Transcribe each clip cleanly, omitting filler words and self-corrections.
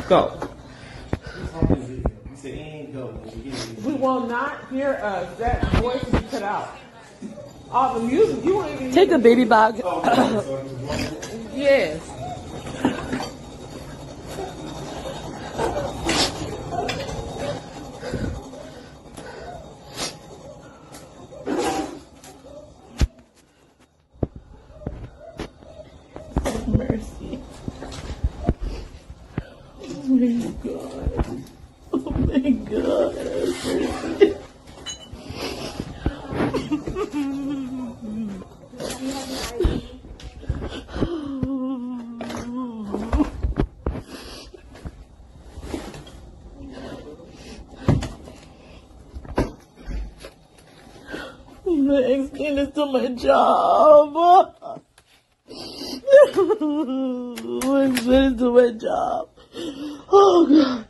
Go. We will not hear us. That voice will be cut out. All the music, you won't even Take the baby bag. Yes. Mercy. Oh my God. Oh my God. Mercy. My extended to my job. My extended to my job. Oh God.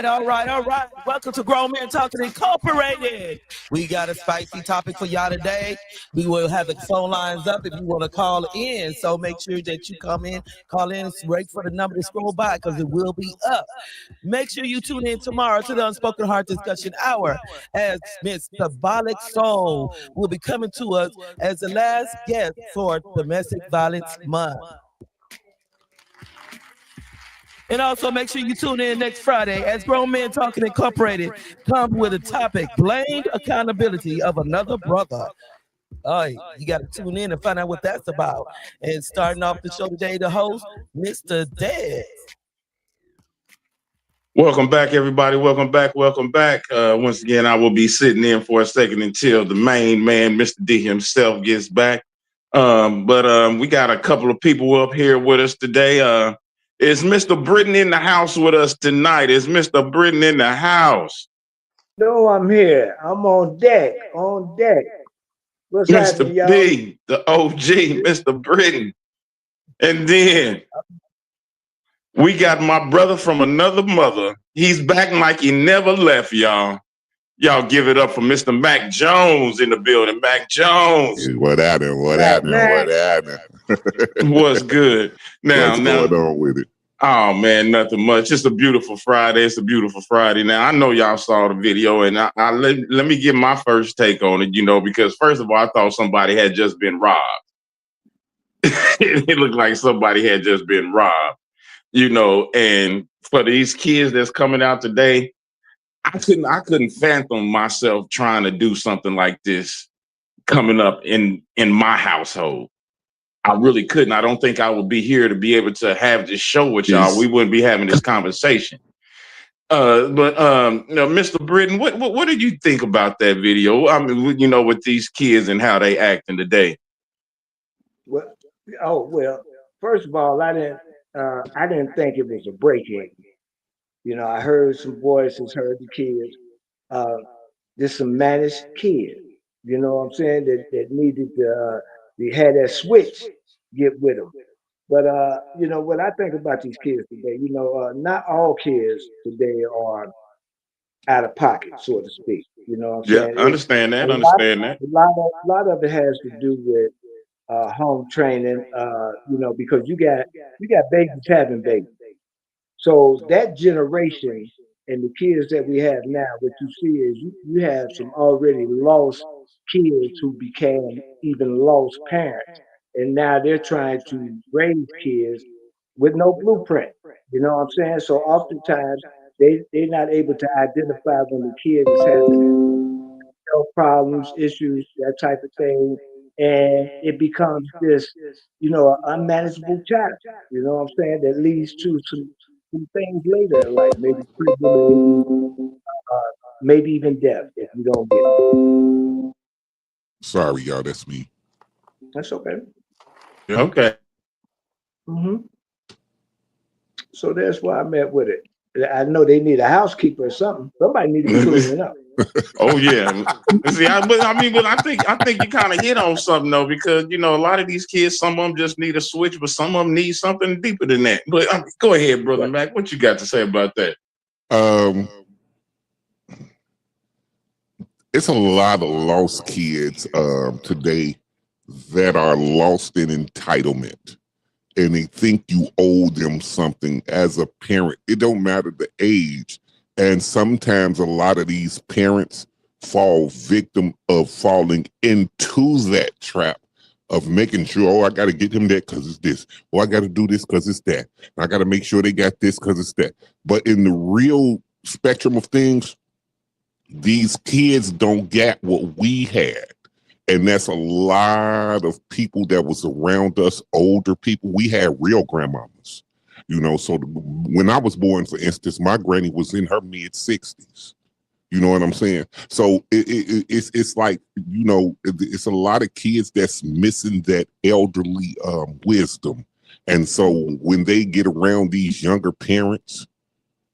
All right. Welcome to Grown Men Talking Incorporated. We got a spicy topic for y'all today. We will have the phone lines up if you want to call in. So make sure that you call in, wait for the number to scroll by because it will be up. Make sure you tune in tomorrow to the Unspoken Heart Discussion Hour as Miss Symbolic Soul will be coming to us as the last guest for Domestic Violence Month. And also make sure you tune in next Friday as Grown Men Talking Incorporated come with a topic, blamed accountability of another brother. You got to tune in and find out what that's about. And starting off the show today, the host, Mr. Dez. Welcome back, everybody. Welcome back. Once again, I will be sitting in for a second until the main man, Mr. D himself, gets back. But we got a couple of people up here with us today. Is Mr. Britton in the house with us tonight? Is Mr. Britton in the house? No, I'm here. I'm on deck. What's happening, Mr. y'all? B, the OG, Mr. Britton. And then we got my brother from another mother. He's back like he never left, y'all. Y'all give it up for Mr. Mac Jones in the building. Mac Jones. What happened? What's good? What's going on with it? Oh man, nothing much. It's a beautiful Friday. Now I know y'all saw the video, and let me give my first take on it. Because first of all, I thought somebody had just been robbed. It looked like somebody had just been robbed. And for these kids that's coming out today, I couldn't fathom myself trying to do something like this coming up in my household. I really couldn't. I don't think I would be here to be able to have this show with y'all. We wouldn't be having this conversation. But Mr. Britton, what did you think about that video? I mean, with these kids and how they acting today. Well, first of all, I didn't think it was a break-in. I heard some voices, heard the kids. There's some managed kids. You know what I'm saying? That needed to they had that switch get with them. But what I think about these kids today, not all kids today are out of pocket, so to speak. You know what I'm saying? Understand that. A lot of it has to do with home training. Because you got babies having babies. So that generation And the kids that we have now, what you see is you have some already lost kids who became even lost parents. And now they're trying to raise kids with no blueprint. You know what I'm saying? So oftentimes they're not able to identify when the kid is having health problems, issues, that type of thing. And it becomes this, an unmanageable child. You know what I'm saying? That leads to some things later in life, maybe prison, maybe even death if you don't get it. Sorry, y'all. That's me. That's okay. Okay. hmm So that's why I met with it. I know they need a housekeeper or something. Somebody need to be cleaning up. Oh yeah. See, but I think you kind of hit on something though, because a lot of these kids, some of them just need a switch, but some of them need something deeper than that. But go ahead, brother Mac. What you got to say about that? It's a lot of lost kids today that are lost in entitlement, and they think you owe them something as a parent. It don't matter the age. And sometimes a lot of these parents fall victim of falling into that trap of making sure, oh, I got to get him that because it's this. Oh, I got to do this because it's that. I got to make sure they got this because it's that. But in the real spectrum of things, these kids don't get what we had. And that's a lot of people that was around us, older people. We had real grandmamas. So when I was born, for instance, my granny was in her mid-60s. You know what I'm saying? So it's like, it's a lot of kids that's missing that elderly wisdom. And so when they get around these younger parents,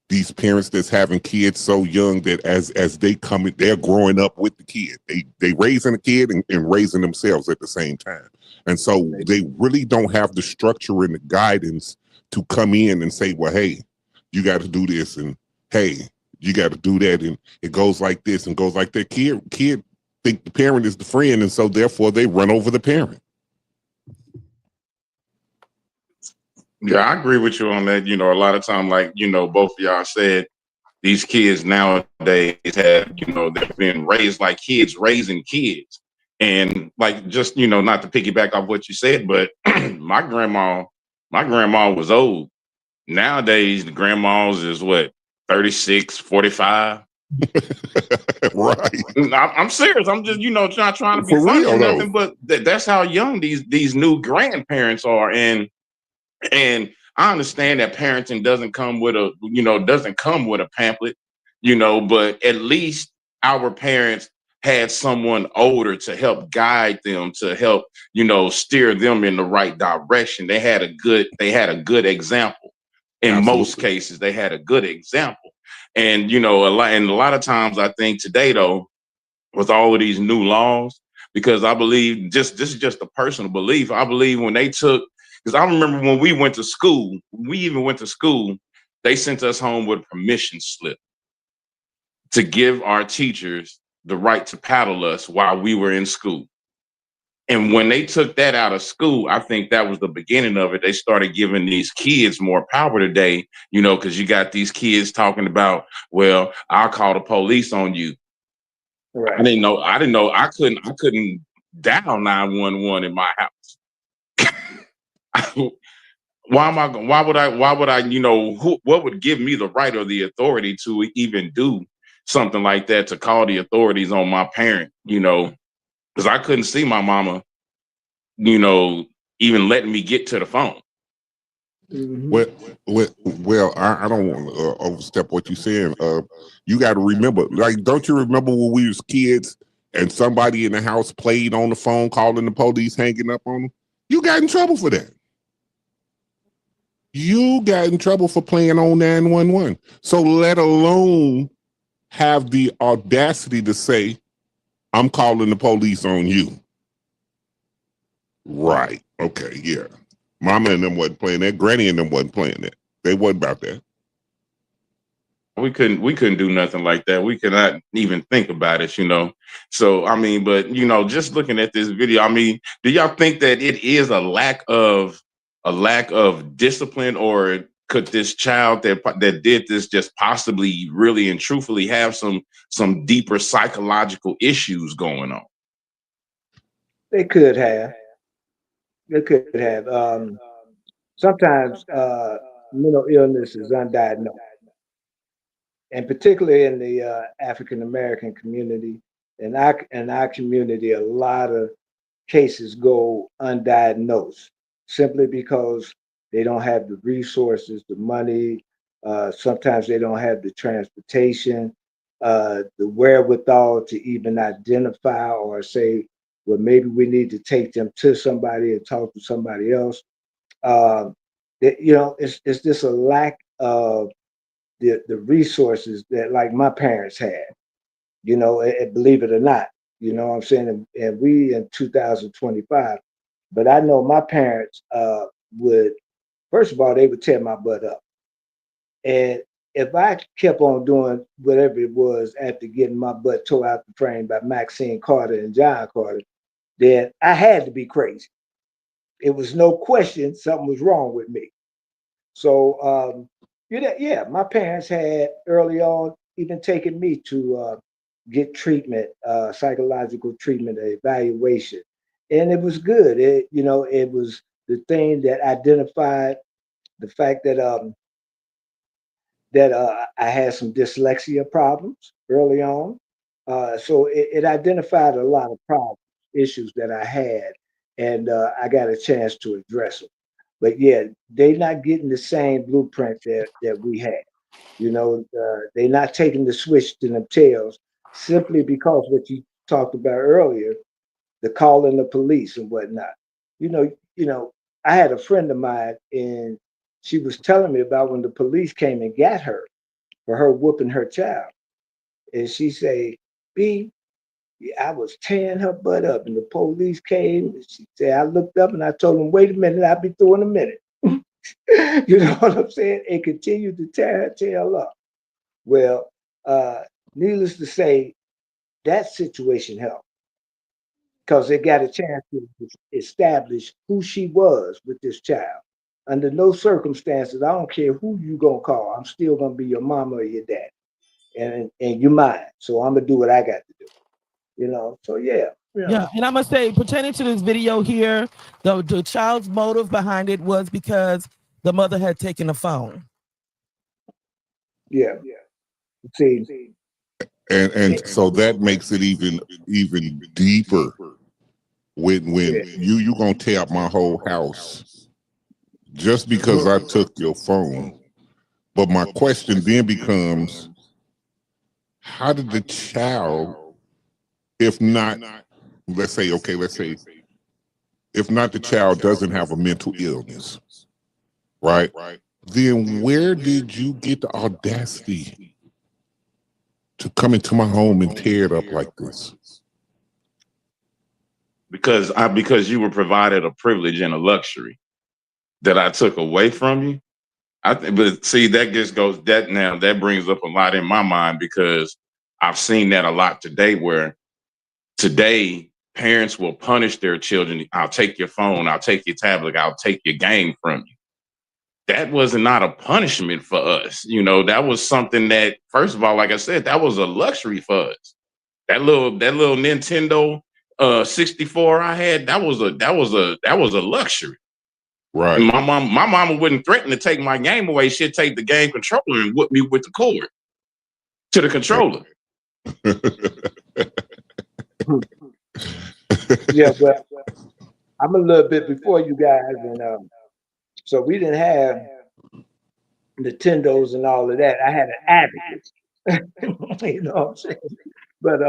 these parents that's having kids so young that as they come in, they're growing up with the kid. They raising a kid and raising themselves at the same time. And so they really don't have the structure and the guidance to come in and say, well, hey, you got to do this, and hey, you got to do that, and it goes like this and goes like that. Kid think the parent is the friend, and so therefore they run over the parent. Yeah, I agree with you on that. A lot of time, like, both of y'all said, these kids nowadays have, they're being raised like kids raising kids. And like, just, not to piggyback off what you said, but my grandma was old. Nowadays, the grandmas is what, 36, 45? Right. I'm serious. I'm just, not trying to be funny or nothing, but that's how young these new grandparents are. And I understand that parenting doesn't come with a pamphlet, but at least our parents had someone older to help guide them, to help, steer them in the right direction. They had a good example. In Absolutely. Most cases, they had a good example. And, a lot of times I think today, though, with all of these new laws, because I believe this is just a personal belief. I believe when they took, because I remember when we went to school, they sent us home with a permission slip to give our teachers the right to paddle us while we were in school. And when they took that out of school, I think that was the beginning of it. They started giving these kids more power today, because you got these kids talking about, well, I'll call the police on you. Right. I didn't know I couldn't dial 911 in my house. Why would I, what would give me the right or the authority to even do something like that, to call the authorities on my parent, because I couldn't see my mama, even letting me get to the phone. Mm-hmm. Well, I don't want to overstep what you're saying. You got to remember, like, don't you remember when we was kids and somebody in the house played on the phone, calling the police, hanging up on them? You got in trouble for that. You got in trouble for playing on 911. So let alone have the audacity to say, I'm calling the police on you. Right. Okay. Yeah. Mama and them wasn't playing that. Granny and them wasn't playing that. They wasn't about that. We couldn't do nothing like that. We could not even think about it, So, I mean, but, just looking at this video, I mean, do y'all think that it is a lack of discipline, or could this child that did this just possibly really and truthfully have some deeper psychological issues going on? They could have. They could have. Sometimes mental illness is undiagnosed, and particularly in the African American community, in our community, a lot of cases go undiagnosed simply because they don't have the resources, the money. Sometimes they don't have the transportation, the wherewithal to even identify or say, well, maybe we need to take them to somebody and talk to somebody else. Uh, it's just a lack of the resources that like my parents had, believe it or not, what I'm saying? And we in 2025, but I know my parents would, first of all, they would tear my butt up. And if I kept on doing whatever it was after getting my butt tore out the frame by Maxine Carter and John Carter, then I had to be crazy. It was no question something was wrong with me. So, yeah, my parents had early on even taken me to get treatment, psychological treatment, evaluation, and it was good. It was the thing that identified the fact that I had some dyslexia problems early on. So it identified a lot of problems, issues that I had, and I got a chance to address them. But yeah, they not getting the same blueprint that we had. They not taking the switch to them tails simply because what you talked about earlier, the calling the police and whatnot. I had a friend of mine and she was telling me about when the police came and got her for her whooping her child. And she say, B, I was tearing her butt up and the police came. And she said, I looked up and I told them, wait a minute, I'll be through in a minute. You know what I'm saying? And continued to tear her tail up. Well, needless to say, that situation helped because they got a chance to establish who she was with this child. Under no circumstances, I don't care who you gonna call, I'm still gonna be your mama or your dad, and you're mine. So I'm gonna do what I got to do. So yeah. Yeah, and I must say, pertaining to this video here, the child's motive behind it was because the mother had taken the phone. Yeah. See, And so that makes it even deeper when you gonna tear up my whole house just because I took your phone. But my question then becomes, how did the child, if not, let's say, if not the child doesn't have a mental illness, right? Then where did you get the audacity to come into my home and tear it up like this? Because you were provided a privilege and a luxury that I took away from you. But see, that brings up a lot in my mind because I've seen that a lot today where today parents will punish their children. I'll take your phone, I'll take your tablet, I'll take your game from you. That was not a punishment for us. That was something that, first of all, like I said, that was a luxury for us. That little Nintendo 64 I had, that was a luxury. Right. And my mama wouldn't threaten to take my game away. She'd take the game controller and whip me with the cord to the controller. Yeah, but I'm a little bit before you guys, and so we didn't have Nintendos and all of that. I had an advocate, you know what I'm saying? But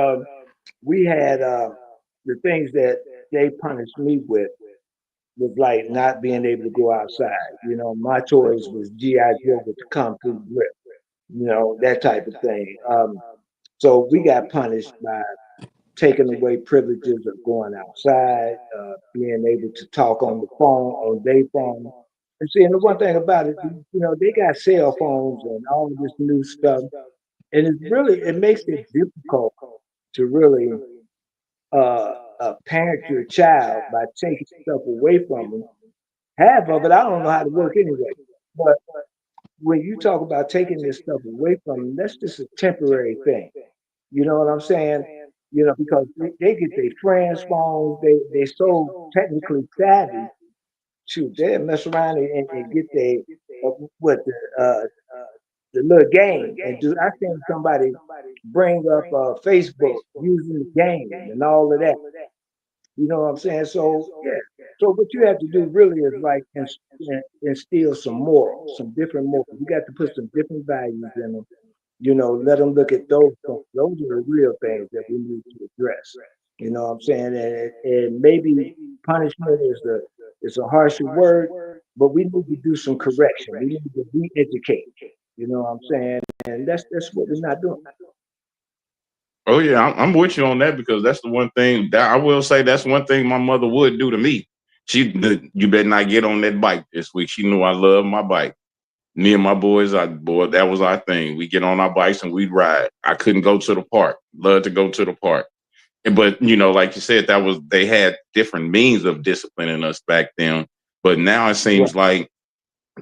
we had the things that they punished me with was like not being able to go outside. My toys was G.I. Joe with the Kung Fu grip, that type of thing. So we got punished by taking away privileges of going outside, being able to talk on the phone, on their phone. And see, and the one thing about it, they got cell phones and all of this new stuff. And it makes it difficult to really parent your child by taking stuff away from them. Half of it, I don't know how to work anyway. But when you talk about taking this stuff away from them, that's just a temporary thing. You know what I'm saying? You know, because they get their friends' phones, they so technically savvy. Shoot, they mess around and get their what the little game and do. I seen somebody bring up Facebook using the game and all of that. You know what I'm saying? So yeah. So what you have to do really is like instill some morals, some different morals. You got to put some different values in them. You know, let them look at those things. Those are the real things that we need to address. You know what I'm saying? And maybe punishment is a harsher word, but we need to do some correction. We need to re-educate. You know what I'm saying? And that's what we're not doing. Oh yeah, I'm with you on that because that's the one thing that I will say. That's one thing my mother would do to me. You better not get on that bike this week. She knew I loved my bike. Me and my boys, that was our thing. We get on our bikes and we'd ride. I couldn't go to the park. Loved to go to the park. But you know, like you said, they had different means of disciplining us back then. But now it seems like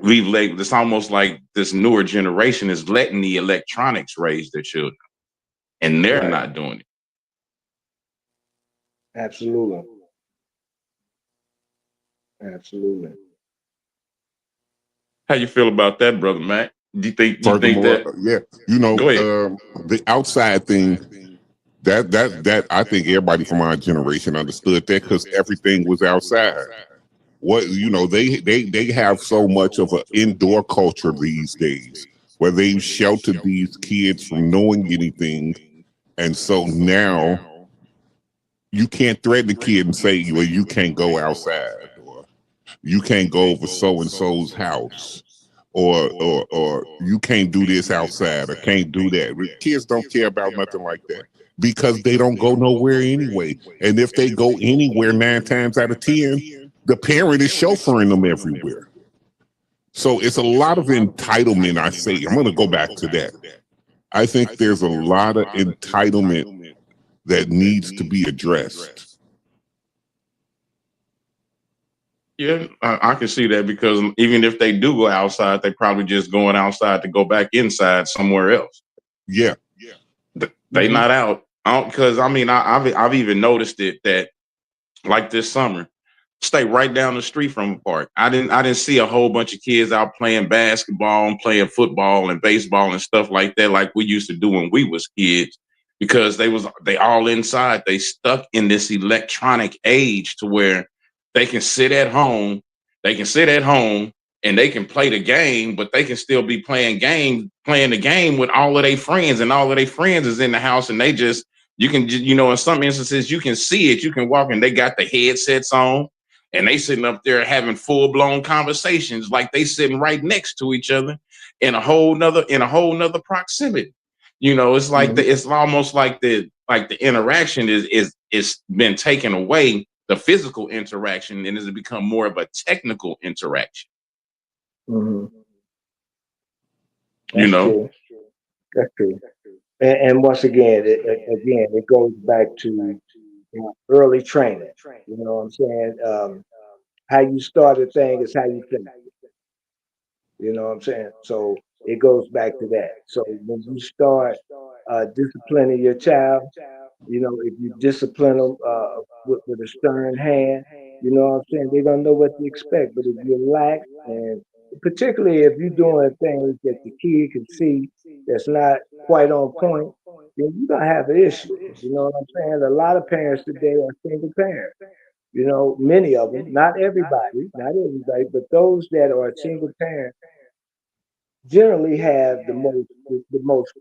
it's almost like this newer generation is letting the electronics raise their children, and they're not doing it. Absolutely. Absolutely. How you feel about that, brother Matt? Do you think Furthermore, yeah, you know, Go ahead. the outside thing that I think everybody from our generation understood that because everything was outside. What you know, they have so much of an indoor culture these days where they've sheltered these kids from knowing anything, and so now you can't threaten a kid and say, well, you can't go outside, or you can't go over so and so's house, or you can't do this outside, or can't do that. Kids don't care about nothing like that because they don't go nowhere anyway. And if they go anywhere, 9 times out of 10, the parent is chauffeuring them everywhere. So it's a lot of entitlement. I say, I'm going to go back to that. I think there's a lot of entitlement that needs to be addressed. Yeah, I can see that because even if they do go outside, they probably just going outside to go back inside somewhere else. Yeah, They not out. Because I mean, I've even noticed it that like this summer, stay right down the street from a park. I didn't see a whole bunch of kids out playing basketball and playing football and baseball and stuff like that, like we used to do when we was kids, because they all inside. They stuck in this electronic age to where they can sit at home. They can sit at home and they can play the game, but they can still be playing the game with all of their friends, and all of their friends is in the house, and they just, you can, you know, in some instances you can see it. You can walk and they got the headsets on and they sitting up there having full blown conversations like they sitting right next to each other in a whole nother proximity. You know, it's like it's almost like the interaction is been taken away, the physical interaction, and has become more of a technical interaction. That's You know, true. That's true. And once again, it goes back to early training. You know what I'm saying? How you start a thing is how you finish. You know what I'm saying? So it goes back to that. So when you start disciplining your child, you know, if you discipline them with a stern hand, you know what I'm saying, they don't know what to expect. But if you relax, and particularly if you're doing things that the kid can see that's not quite on point, then you're gonna have an issue. You know what I'm saying? A lot of parents today are single parents. You know, many of them, not everybody, but those that are single parents generally have the most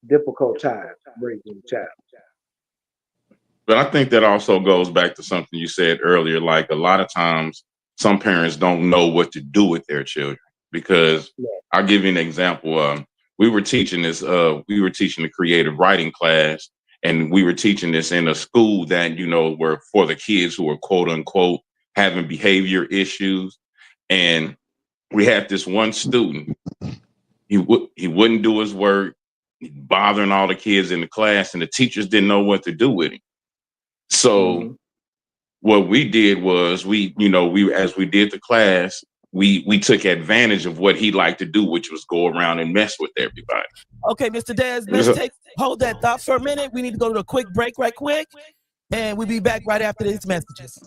difficult time raising a child. but I think that also goes back to something you said earlier. Like a lot of times, some parents don't know what to do with their children. Because I'll give you an example. We were teaching the creative writing class, and we were teaching this in a school that, you know, were for the kids who were quote unquote having behavior issues. And we had this one student. He wouldn't do his work, bothering all the kids in the class, and the teachers didn't know what to do with him. So what we did was as we did the class, we took advantage of what he liked to do, which was go around and mess with everybody. Okay, Mr. Dez, hold that thought for a minute. We need to go to a quick break right quick, and we'll be back right after these messages.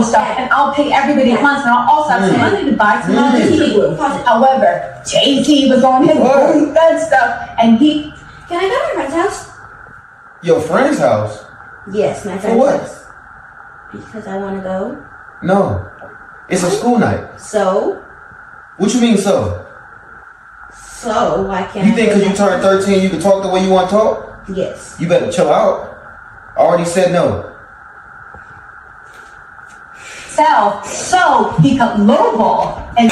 Stuff, and I'll pay everybody at once, and I'll also have some money to buy some other TV. However, JT was on his own fed stuff, and he. Can I go to my friend's house? Your friend's house? Yes, my friend's house. Because I want to go. No, it's a school night. So? What you mean so? So why can't you think because you turned 13 you can talk the way you want to talk? Yes. You better chill out. I already said no. So he could lowball and.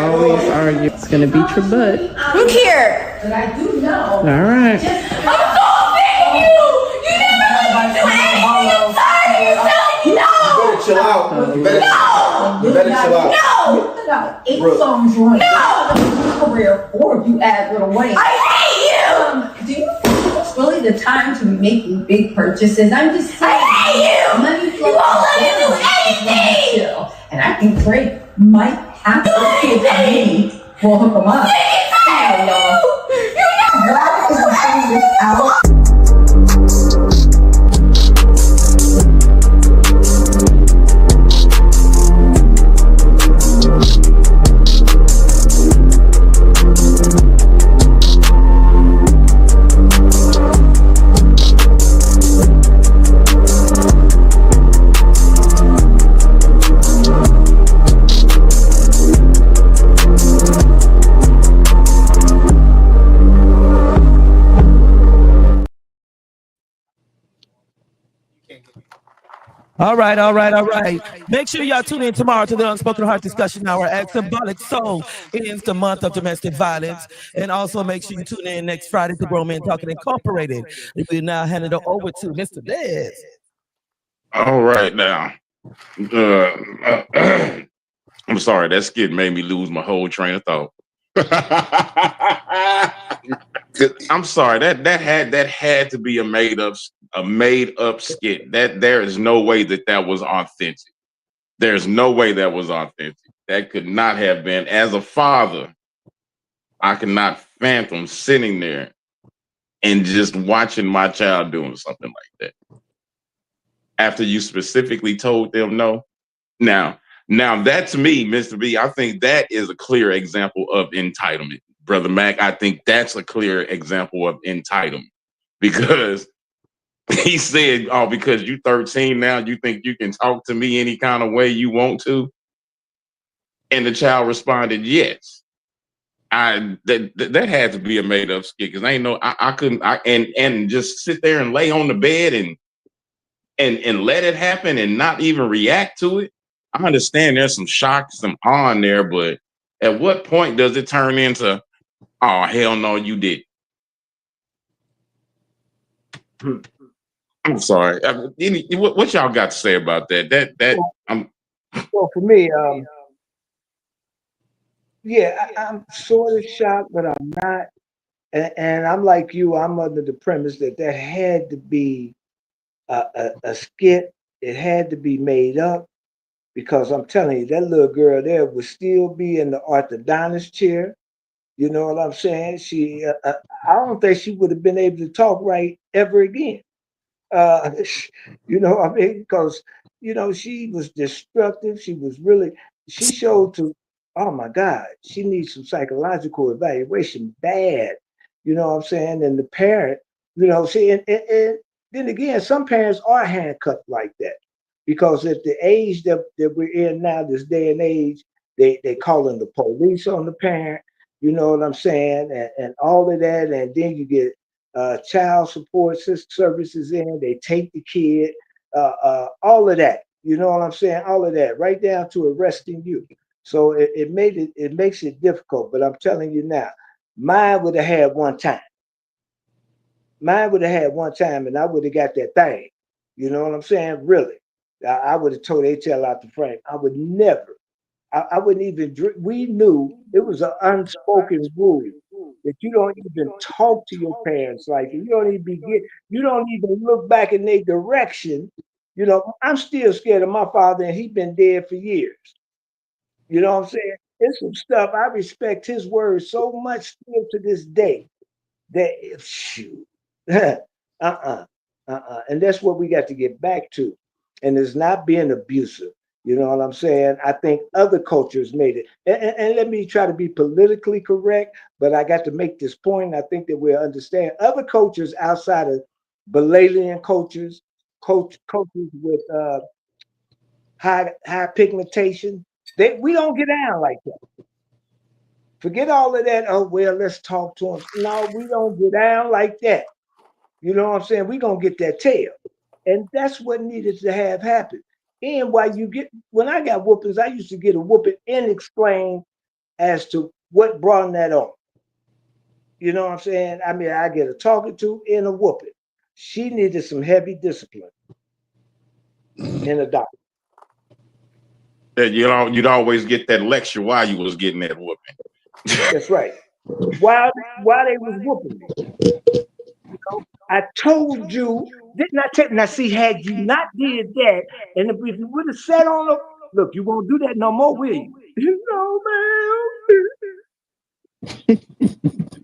Always argue. It's gonna beat your butt. Look here. But I do know. All right. I'm so begging you. You never let me do anything. I'm sorry. No. You better chill out. You better chill out. No. 8 songs running. No. Career, or you add Lil Wayne. I hate you. Do you think it's really the time to make big purchases? I'm just saying. I hate you. Money flows. You won't let me do anything. And I think Drake might have to pay for me. We'll hook him up. Why is the this out? All right. Make sure y'all tune in tomorrow to the Unspoken Heart Discussion Hour at Symbolic Soul. It is the month of domestic violence. And also make sure you tune in next Friday to Grown Men Talking Incorporated. We now hand it over to Mr. Dez. All right now. I'm sorry, that skit made me lose my whole train of thought. I'm sorry, that had to be a made up skit. That there is no way that was authentic. There's no way that was authentic. That could not have been. As a father, I cannot fathom sitting there and just watching my child doing something like that. After you specifically told them no. Now that to me, Mr. B, I think that is a clear example of entitlement. Brother Mac, I think that's a clear example of entitlement because he said, oh, because you 13 now, you think you can talk to me any kind of way you want to? And the child responded, yes. That had to be a made up skit because I couldn't and just sit there and lay on the bed and let it happen and not even react to it. I understand there's some shock, some awe in there, but at what point does it turn into, oh, hell no, you didn't? I'm sorry. What y'all got to say about that? Well, for me, I'm sort of shocked, but I'm not. And I'm like you. I'm under the premise that had to be a skit. It had to be made up because I'm telling you, that little girl there would still be in the orthodontist chair. You know what I'm saying? She, I don't think she would have been able to talk right ever again. You know, I mean, because she was destructive. She showed to, oh my God, she needs some psychological evaluation bad. You know what I'm saying? And the parent, and then again, some parents are handcuffed like that because at the age that we're in now, this day and age, they calling the police on the parent. You know what I'm saying? And all of that. And then you get child support services in, they take the kid, all of that. You know what I'm saying? All of that, right down to arresting you. So it makes it difficult. But I'm telling you now, mine would have had one time. Mine would have had one time, and I would have got that thing. You know what I'm saying? Really, I would have tore their tail out the frame. I would never. I wouldn't even. We knew it was an unspoken rule that you don't even talk to your parents like that. You don't even begin. You don't even look back in their direction. You know, I'm still scared of my father, and he's been dead for years. You know what I'm saying? It's some stuff I respect his words so much still to this day that shoot, and that's what we got to get back to, and it's not being abusive. You know what I'm saying? I think other cultures made it, and let me try to be politically correct, but I got to make this point. I think that we'll understand other cultures outside of Balalian cultures, cultures with high pigmentation. We don't get down like that. Forget all of that. Oh well, let's talk to them. No, we don't get down like that. You know what I'm saying? We gonna get that tail, and that's what needed to have happen. And while you get, when I got whoopings, I used to get a whooping and explain as to what brought that on. You know what I'm saying? I mean, I get a talking to and a whooping. She needed some heavy discipline in a doctor. That you'd always get that lecture while you was getting that whooping. That's right. While they was whooping me, you know, I told you, didn't I tell? Now, see, had you not did that, and if you would have sat on the look, you won't do that no more, will you? You know,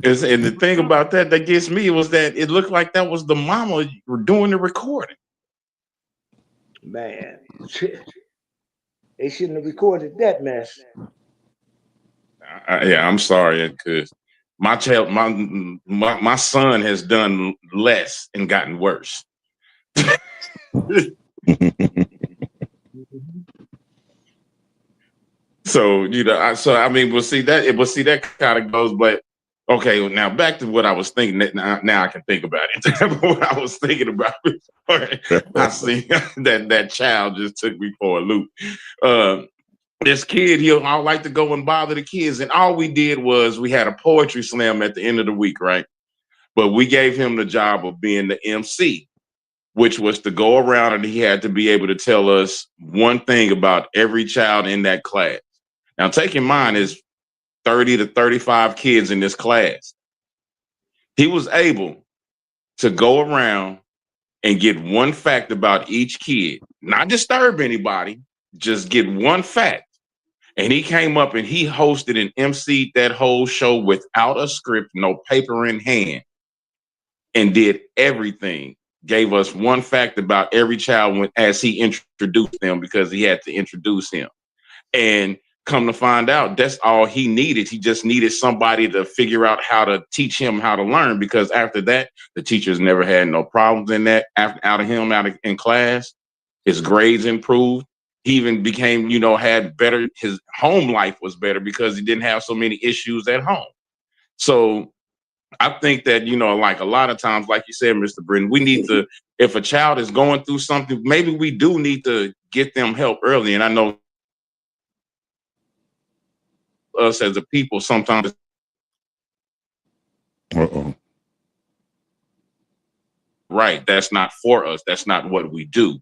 And the thing about that gets me was that it looked like that was the mama doing the recording. man. They shouldn't have recorded that mess. Yeah, I'm sorry, because my child, my son has done less and gotten worse. So I mean, we'll see that kind of goes. But okay, now back to what I was thinking. Now I can think about it. What I was thinking about before I see that child just took me for a loop. This kid, I like to go and bother the kids, and all we did was we had a poetry slam at the end of the week, right? But we gave him the job of being the MC, which was to go around and he had to be able to tell us one thing about every child in that class. Now, take in mind, is 30 to 35 kids in this class. He was able to go around and get one fact about each kid, not disturb anybody, just get one fact. And he came up and he hosted and emceed that whole show without a script, no paper in hand, and did everything. Gave us one fact about every child as he introduced them, because he had to introduce him. And come to find out, that's all he needed. He just needed somebody to figure out how to teach him how to learn, because after that, the teachers never had no problems in that. In class, his grades improved. He even became, had better, his home life was better because he didn't have so many issues at home. So I think that, like a lot of times, like you said, Mr. Britton, we need to, if a child is going through something, maybe we do need to get them help early. And I know us as a people sometimes. Right. That's not for us. That's not what we do.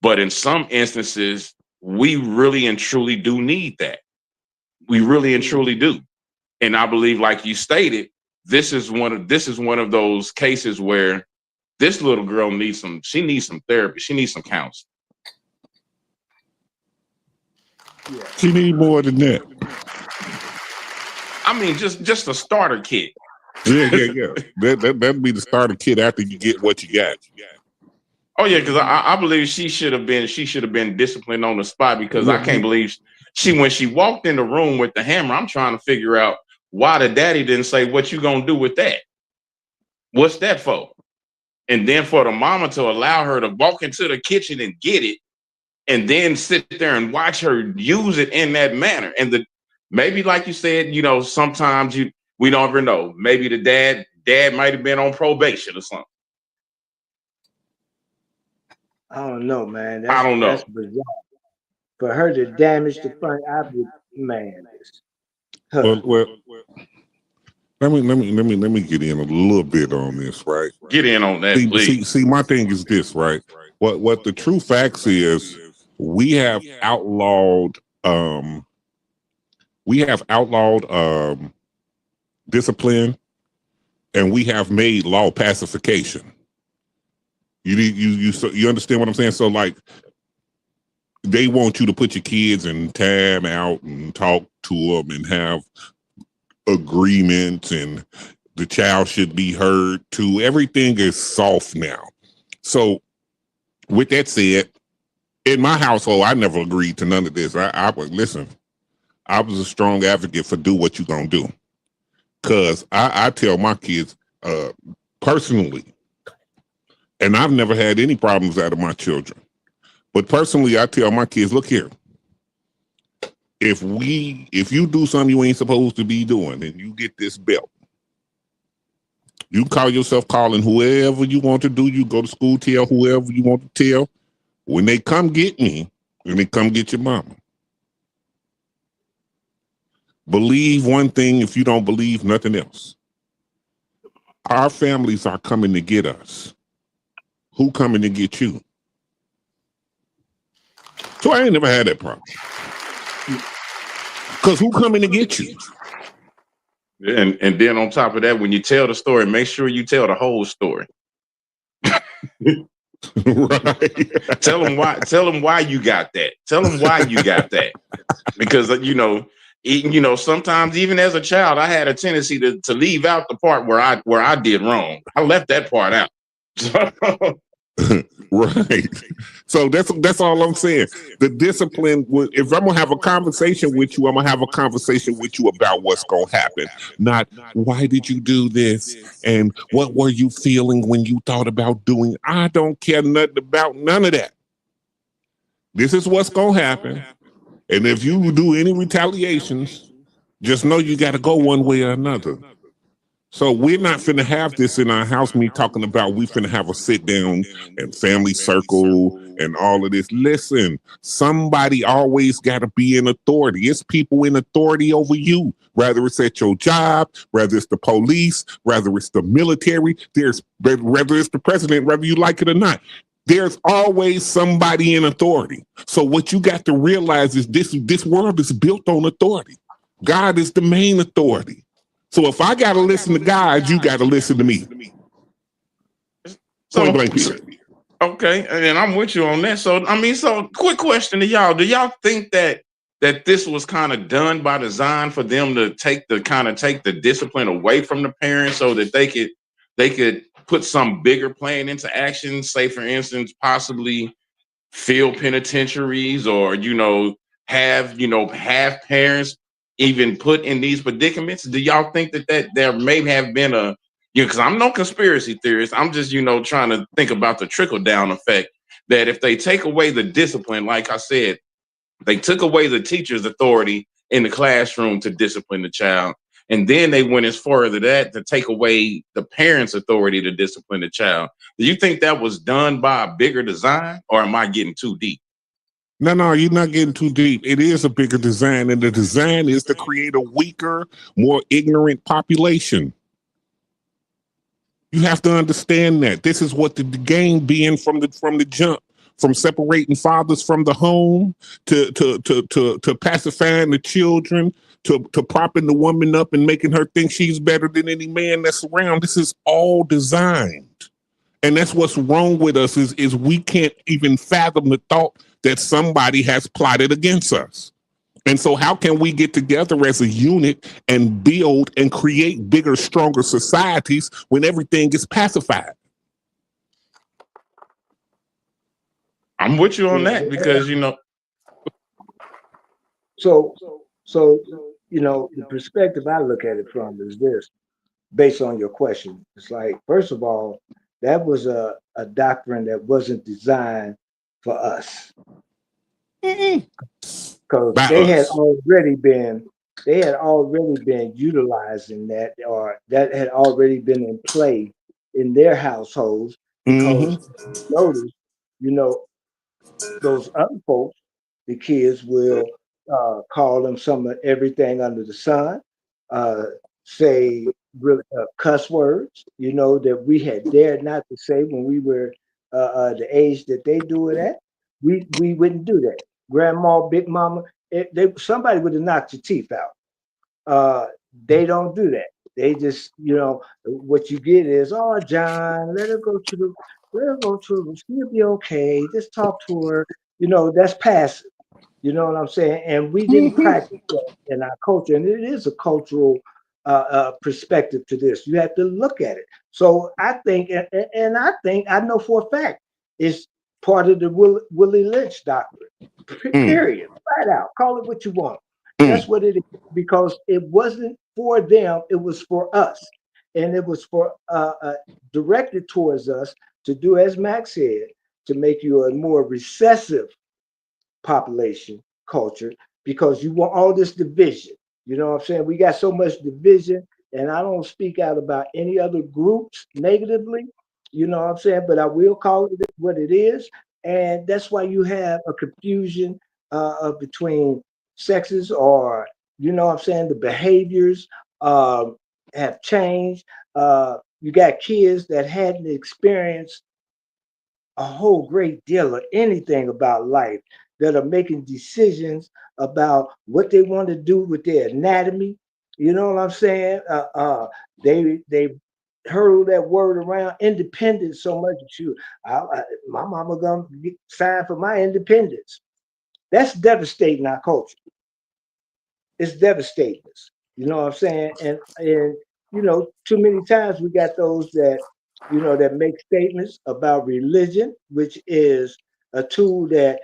But in some instances, we really and truly do need that. We really and truly do. And I believe, like you stated, this is one of those cases where this little girl needs some therapy. She needs some counseling. Yeah. She needs more than that. I mean, just a starter kit. Yeah. That'd be the starter kit after you get what you got. Oh yeah, because I believe she should have been disciplined on the spot, because I can't believe when she walked in the room with the hammer, I'm trying to figure out why the daddy didn't say, what you gonna do with that? What's that for? And then for the mama to allow her to walk into the kitchen and get it, and then sit there and watch her use it in that manner. And maybe, like you said, sometimes we don't ever know. Maybe the dad might have been on probation or something. I don't know, man. I don't know. That's bizarre. For her to damage the front, I would, man. Let me get in a little bit on this, right? Get in on that, please. See, my thing is this, right? What the true facts is, we have outlawed discipline, and we have made law pacification. You understand what I'm saying? So like, they want you to put your kids in time out and talk to them and have agreements, and the child should be heard too. Everything is soft now. So with that said, in my household, I never agreed to none of this. I was a strong advocate for do what you're gonna do. Cause I tell my kids personally, and I've never had any problems out of my children. But personally, I tell my kids, look here. If you do something you ain't supposed to be doing and you get this belt, you call yourself calling whoever you want to do. You go to school, tell whoever you want to tell. When they come get me, when they come get your mama. Believe one thing if you don't believe nothing else. Our families are coming to get us. Who coming to get you? So I ain't never had that problem. Because who coming to get you? And then on top of that, when you tell the story, make sure you tell the whole story. Right. Tell them why you got that. Tell them why you got that. Because sometimes even as a child, I had a tendency to leave out the part where I did wrong. I left that part out. Right. So that's all I'm saying. The discipline, if I'm gonna have a conversation with you, I'm gonna have a conversation with you about what's gonna happen. Not why did you do this and what were you feeling when you thought about doing. I don't care nothing about none of that. This is what's gonna happen. And if you do any retaliations, just know you gotta go one way or another. So we're not finna have this in our house, me talking about we finna have a sit down and family circle and all of this. Listen, somebody always gotta be in authority. It's people in authority over you, whether it's at your job, whether it's the police, whether it's the military, whether it's the president, whether you like it or not. There's always somebody in authority. So what you got to realize is this world is built on authority. God is the main authority. So if I got to listen to God, you got to listen to me. So, blank period. Okay, and I'm with you on that. So quick question to y'all. Do y'all think that this was kind of done by design for them to take the discipline away from the parents so that they could put some bigger plan into action? Say, for instance, possibly field penitentiaries, or have parents even put in these predicaments? Do y'all think that there may have been because I'm no conspiracy theorist. I'm just trying to think about the trickle down effect, that if they take away the discipline, like I said, they took away the teacher's authority in the classroom to discipline the child, and then they went as far as that to take away the parents' authority to discipline the child. Do you think that was done by a bigger design, or am I getting too deep? No, you're not getting too deep. It is a bigger design, and the design is to create a weaker, more ignorant population. You have to understand that this is what the game being from the jump, from separating fathers from the home to pacifying the children, to propping the woman up and making her think she's better than any man that's around. This is all designed. And that's what's wrong with us is we can't even fathom the thought that somebody has plotted against us. And so how can we get together as a unit and build and create bigger, stronger societies when everything is pacified? I'm with you on that because, So, the perspective I look at it from is this, based on your question. It's like, first of all, that was a doctrine that wasn't designed for us. Because they had already been utilizing that, or that had already been in play in their households. Because notice, those other folks, the kids will call them some of everything under the sun, say really cuss words, you know, that we had dared not to say when we were the age that they do it at. We wouldn't do that. Grandma, big mama, somebody would have knocked your teeth out. They don't do that. They just, you know, what you get is, oh, John, let her go to the, she'll be okay. Just talk to her. You know, that's passive. You know what I'm saying? And we didn't practice that in our culture. And it is a cultural perspective to this. You have to look at it. So I think, and I know for a fact, it's part of the Willie Lynch doctrine. Period. Flat out. Call it what you want. That's what it is. Because it wasn't for them, it was for us. And it was for directed towards us to do, as Max said, to make you a more recessive population culture, because you want all this division. You know what I'm saying? We got so much division, and I don't speak out about any other groups negatively, you know what I'm saying? But I will call it what it is. And that's why you have a confusion between sexes, or, you know what I'm saying, the behaviors have changed. You got kids that hadn't experienced a whole great deal of anything about life, that are making decisions about what they want to do with their anatomy. You know what I'm saying? They hurl that word around, independence, so much that my mama gonna sign for my independence. That's devastating our culture. It's devastating us. You know what I'm saying? And you know, too many times we got those that, you know, that make statements about religion, which is a tool that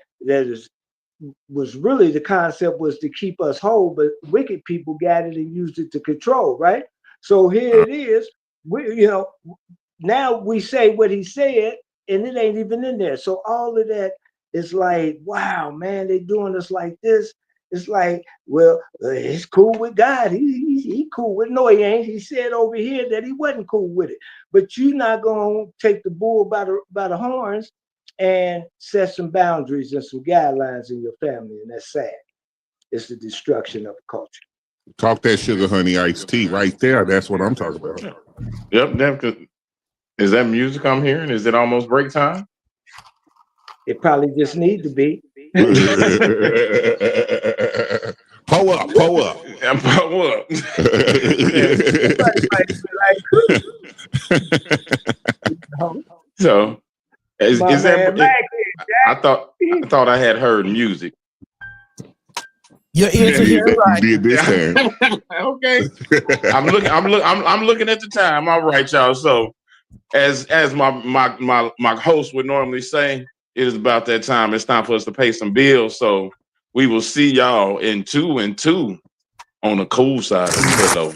was really, the concept was to keep us whole, but wicked people got it and used it to control, right? So here it is. You know, now we say what he said, and it ain't even in there. So all of that is like, wow, man, they doing us like this. It's like, well, he's cool with God. He cool with, no, he ain't. He said over here that he wasn't cool with it. But you're not gonna take the bull by the horns and set some boundaries and some guidelines in your family, and that's sad. It's the destruction of the culture. Talk that sugar honey iced tea right there. That's what I'm talking about. Yep. Is that music I'm hearing? Is it almost break time? It probably just need to be. Pull up. And pull up. So, is that? I thought I had heard music. Your ears are hearing right. You did this time. Okay. I'm looking at the time. All right, y'all. So, as my host would normally say, it is about that time. It's time for us to pay some bills. So we will see y'all in 2 and 2 on the cool side of the pillow.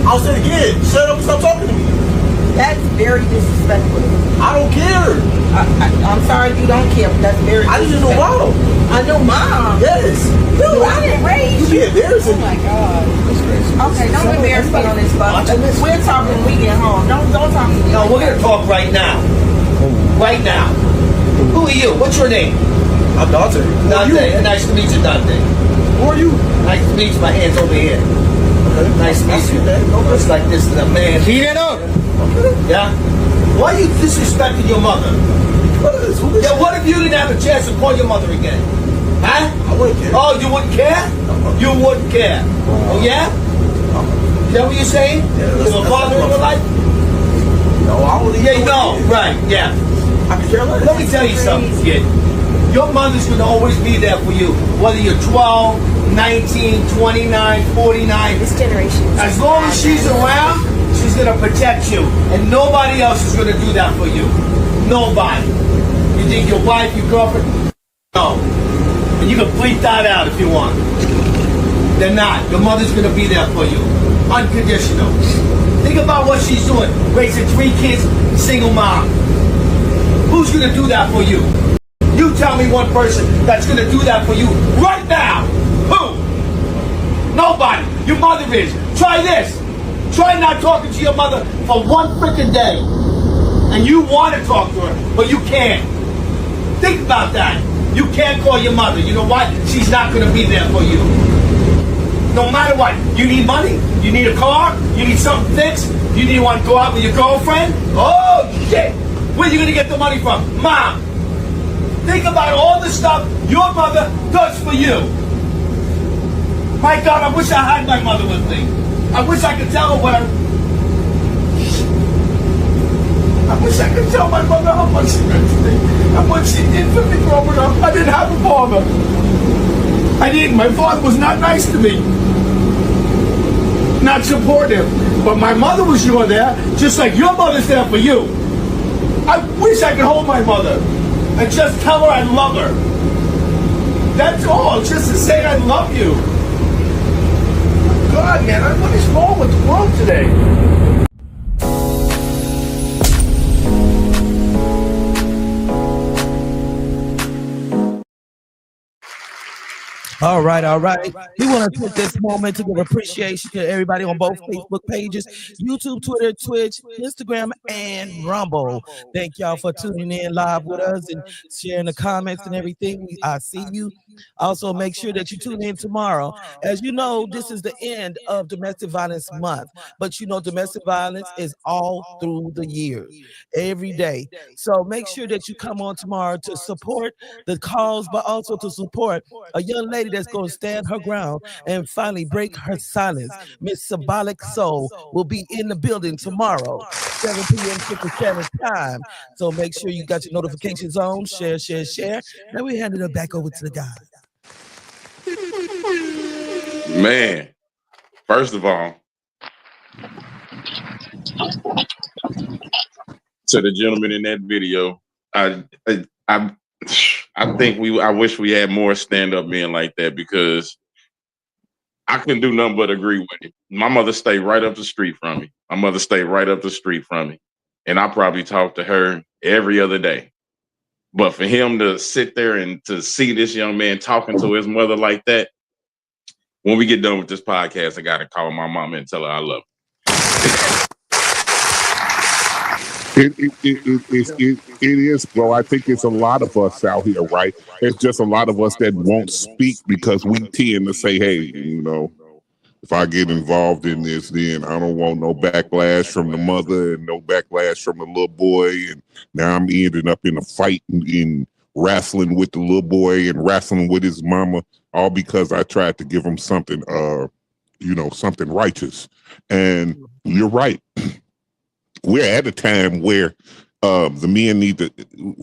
I'll say it again. Shut up and stop talking to me. That's very disrespectful. I don't care. I'm sorry you don't care, but that's very disrespectful. I just know mom. I know mom. Yes. Dude, I didn't raise you. You be embarrassing. Oh my God. That's crazy. Okay, don't embarrass me on this bus. We're talking when we get home. Don't talk to me. No, we're going to talk right now. Right now. Who are you? What's your name? I'm Dante. Dante. Nice to meet you, Dante. Who are you? Nice to meet you. My hand's over here. Okay. Nice to meet you. Looks like this is a man. Heat it up. Okay. Yeah? Why are you disrespecting your mother? Yeah, what if you didn't have a chance to call your mother again? Huh? I wouldn't care. Oh, you wouldn't care? You wouldn't care. Oh, yeah? Is that what you're saying? Yeah, there's a father in your life? No, I wouldn't. Yeah, no, right, yeah. I can care less. Let me tell you something, kid. Your mother's going to always be there for you, whether you're 12, 19, 29, 49. This generation. As long as she's around, she's going to protect you. And nobody else is going to do that for you. Nobody. You think your wife, your girlfriend? No. know. And you can bleep that out if you want. They're not. Your mother's going to be there for you. Unconditional. Think about what she's doing. Raising 3 kids, single mom. Who's going to do that for you? You tell me one person that's going to do that for you right now. Who? Nobody. Your mother is. Try this. Try not talking to your mother for 1 freaking day. And you want to talk to her, but you can't. Think about that. You can't call your mother. You know why? She's not going to be there for you. No matter what. You need money? You need a car? You need something fixed? You need to want to go out with your girlfriend? Oh, shit. Where are you going to get the money from? Mom. Think about all the stuff your mother does for you. My God, I wish I had my mother with me. I wish I could tell her what I wish I could tell my mother how much she meant to me, how much she did for me growing up. I didn't have a father. I didn't. My father was not nice to me. Not supportive. But my mother was there, just like your mother's there for you. I wish I could hold my mother and just tell her I love her. That's all. Just to say I love you. God, man, what is wrong with the world today? All right, all right. We want to take this moment to give appreciation to everybody on both Facebook pages, YouTube, Twitter, Twitch, Instagram, and Rumble. Thank y'all for tuning in live with us and sharing the comments and everything. I see you. Also, make sure that you tune in tomorrow. As you know, this is the end of Domestic Violence Month, but you know, domestic violence is all through the year, every day. So make sure that you come on tomorrow to support the cause, but also to support a young lady that's going to stand her ground and finally break her silence. Miss Symbolic Soul will be in the building tomorrow, 7 p.m. Central Standard Time. So make sure you got your notifications on, share. Now we handed it back over to the guys. Man, first of all, to the gentleman in that video, I wish we had more stand-up men like that, because I couldn't do nothing but agree with it. My mother stayed right up the street from me. And I probably talk to her every other day. But for him to sit there and to see this young man talking to his mother like that, when we get done with this podcast, I got to call my mama and tell her I love her. It is, bro. I think it's a lot of us out here, right? It's just a lot of us that won't speak because we tend to say, hey, you know, if I get involved in this, then I don't want no backlash from the mother and no backlash from the little boy. And now I'm ending up in a fight in wrestling with the little boy and wrestling with his mama, all because I tried to give him something, something righteous. And you're right. We're at a time where the men need to,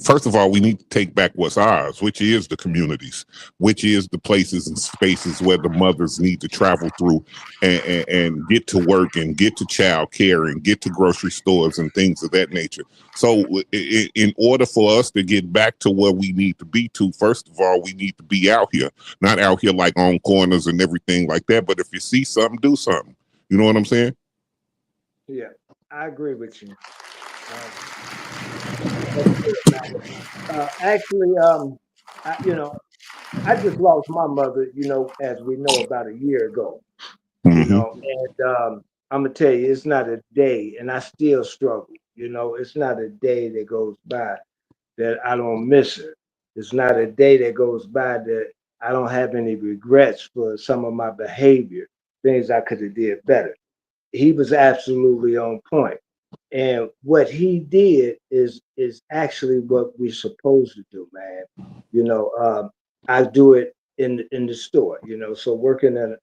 first of all, we need to take back what's ours, which is the communities, which is the places and spaces where the mothers need to travel through and get to work and get to child care and get to grocery stores and things of that nature. So in order for us to get back to where we need to be to, first of all, we need to be out here, not out here like on corners and everything like that. But if you see something, do something. You know what I'm saying? Yeah, I agree with you. Actually, I just lost my mother, as we know, about a year ago. Mm-hmm. And I'm gonna tell you, it's not a day, and I still struggle. It's not a day that goes by that I don't miss her. It's not a day that goes by that I don't have any regrets for some of my behavior, things I could have did better. He was absolutely on point. And what he did is actually what we're supposed to do, man. I do it in the store, so working in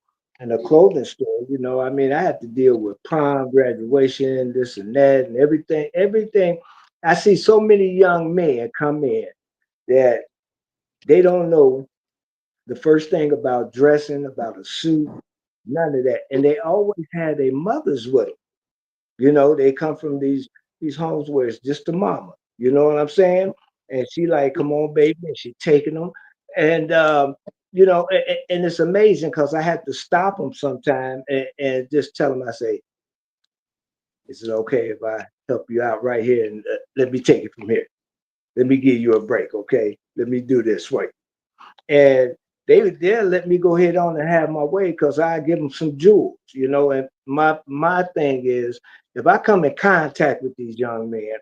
a clothing store, I had to deal with prom, graduation, this and that, and everything. I see so many young men come in that they don't know the first thing about dressing, about a suit, none of that. And they always had their mothers with them. They come from these homes where it's just a mama. You know what I'm saying? And she like, come on, baby, and she taking them. And you know, and it's amazing because I have to stop them sometime and just tell them, I say, is it okay if I help you out right here? And let me take it from here. Let me give you a break, okay? Let me do this for you. And they'll let me go ahead on and have my way because I give them some jewels, you know. And my thing is, if I come in contact with these young men,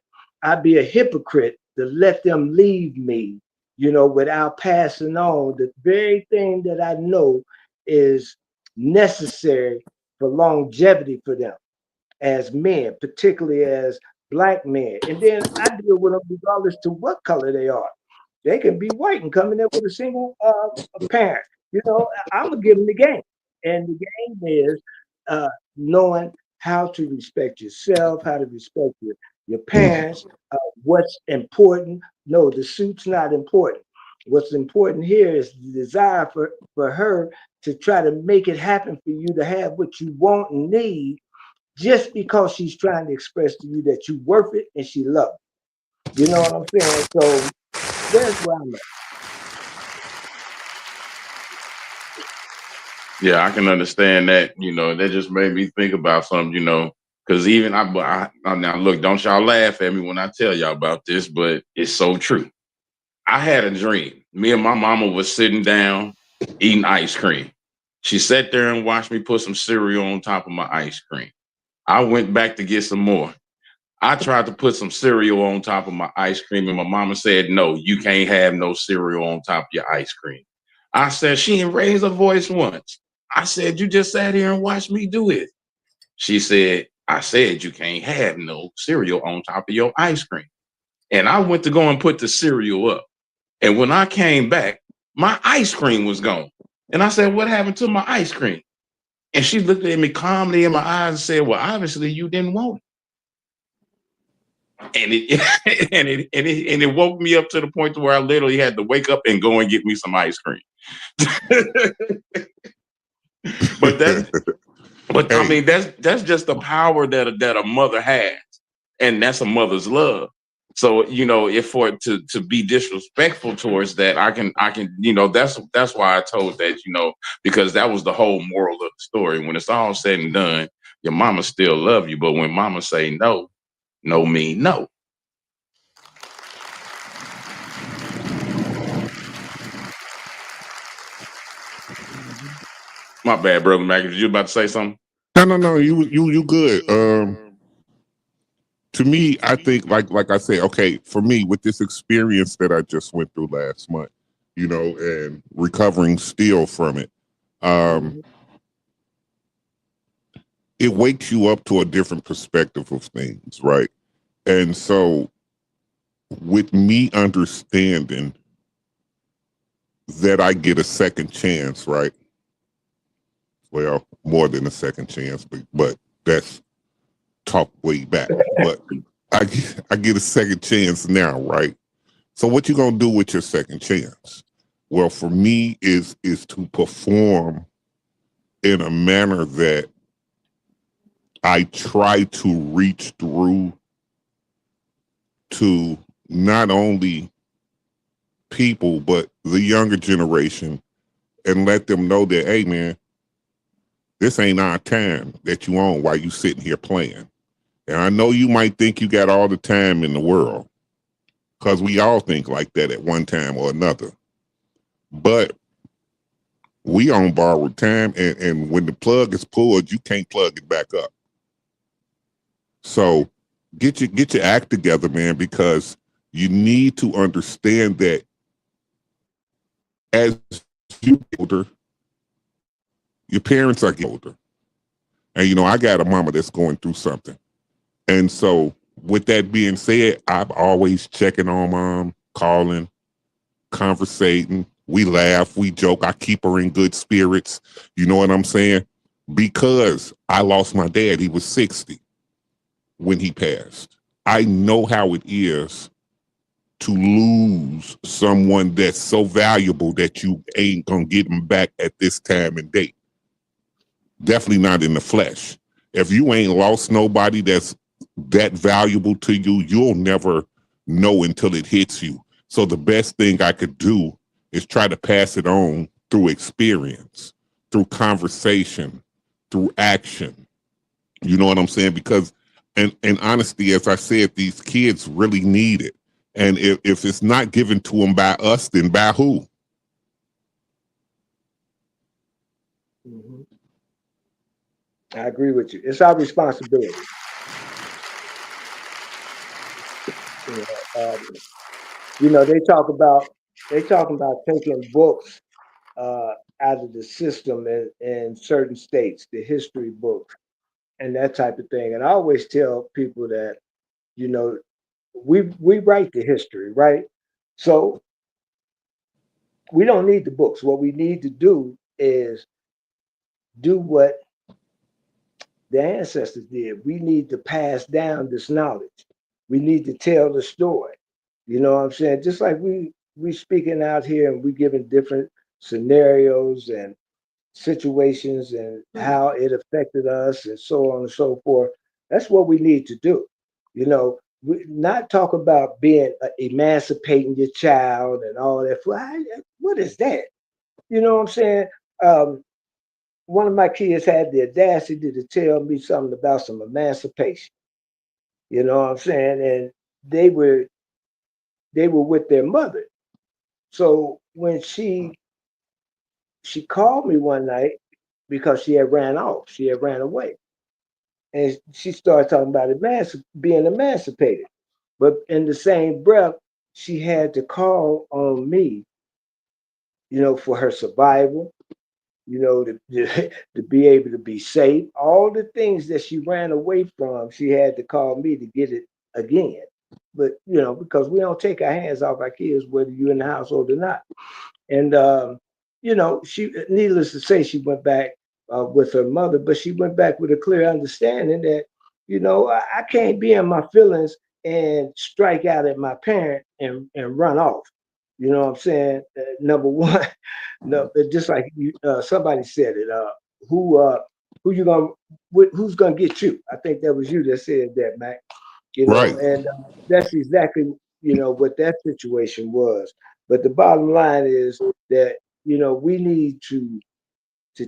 I'd be a hypocrite to let them leave me, you know, without passing on the very thing that I know is necessary for longevity for them as men, particularly as Black men. And then I deal with them regardless to what color they are. They can be white and come in there with a single parent. You know, I'm gonna give them the game, and the game is knowing how to respect yourself, how to respect your parents, what's important. No, the suit's not important. What's important here is the desire for her to try to make it happen for you to have what you want and need, just because she's trying to express to you that you're worth it and she loves you. You know what I'm saying? So that's where I'm at. Yeah, I can understand that. You know, that just made me think about something, you know, because even I now look, don't y'all laugh at me when I tell y'all about this, but it's so true. I had a dream. Me and my mama was sitting down eating ice cream. She sat there and watched me put some cereal on top of my ice cream. I went back to get some more. I tried to put some cereal on top of my ice cream, and my mama said, no, you can't have no cereal on top of your ice cream. I said, she didn't raise her voice once. I said, you just sat here and watched me do it. She said, I said, you can't have no cereal on top of your ice cream. And I went to go and put the cereal up. And when I came back, my ice cream was gone. And I said, what happened to my ice cream? And she looked at me calmly in my eyes and said, well, obviously you didn't want it. And it woke me up to the point to where I literally had to wake up and go and get me some ice cream. But I mean, that's just the power that a mother has, and that's a mother's love. So, you know, if for it to be disrespectful towards that, I can, you know, that's why I told that, you know, because that was the whole moral of the story. When it's all said and done, your mama still love you, but when mama say no, no mean no. My bad, brother Mac. You about to say something? No. You good. To me, I think like I said, okay, for me with this experience that I just went through last month, you know, and recovering still from it, it wakes you up to a different perspective of things, right? And so with me understanding that I get a second chance, right? Well, more than a second chance, but that's talk way back. But I get a second chance now, right? So what you gonna do with your second chance? Well, for me is to perform in a manner that I try to reach through to not only people but the younger generation and let them know that, hey man, this ain't our time that you on while you sitting here playing. And I know you might think you got all the time in the world, because we all think like that at one time or another. But we on borrowed time, and when the plug is pulled, you can't plug it back up. So get your act together, man, because you need to understand that as you get older, your parents are getting older. And, you know, I got a mama that's going through something. And so with that being said, I'm always checking on mom, calling, conversating. We laugh, we joke. I keep her in good spirits. You know what I'm saying? Because I lost my dad. He was 60 when he passed. I know how it is to lose someone that's so valuable that you ain't gonna get them back at this time and date. Definitely not in the flesh. If you ain't lost nobody that's that valuable to you, you'll never know until it hits you. So the best thing I could do is try to pass it on through experience, through conversation, through action. You know what I'm saying? Because, and honesty, as I said, these kids really need it. And if it's not given to them by us, then by who? Mm-hmm. I agree with you. It's our responsibility. You know, they talk about taking books out of the system in certain states, the history books and that type of thing. And I always tell people that, you know, we write the history, right? So we don't need the books. What we need to do is do what the ancestors did. We need to pass down this knowledge. We need to tell the story. You know what I'm saying? Just like we speaking out here and we giving different scenarios and situations and how it affected us and so on and so forth. That's what we need to do. You know, not talk about being emancipating your child and all that. What is that? You know what I'm saying? One of my kids had the audacity to tell me something about some emancipation. You know what I'm saying? And they were with their mother. So when she called me one night because she had ran off, she had ran away. And she started talking about being emancipated. But in the same breath, she had to call on me, you know, for her survival, you know, to be able to be safe. All the things that she ran away from, she had to call me to get it again. But, you know, because we don't take our hands off our kids, whether you're in the household or not. And, you know, needless to say, she went back with her mother, but she went back with a clear understanding that, you know, I can't be in my feelings and strike out at my parent and run off. You know what I'm saying? Number one, no, just like somebody said it. Who's gonna get you? I think that was you that said that, Mac. You know, Right. and that's exactly, you know, what that situation was. But the bottom line is that, you know, we need to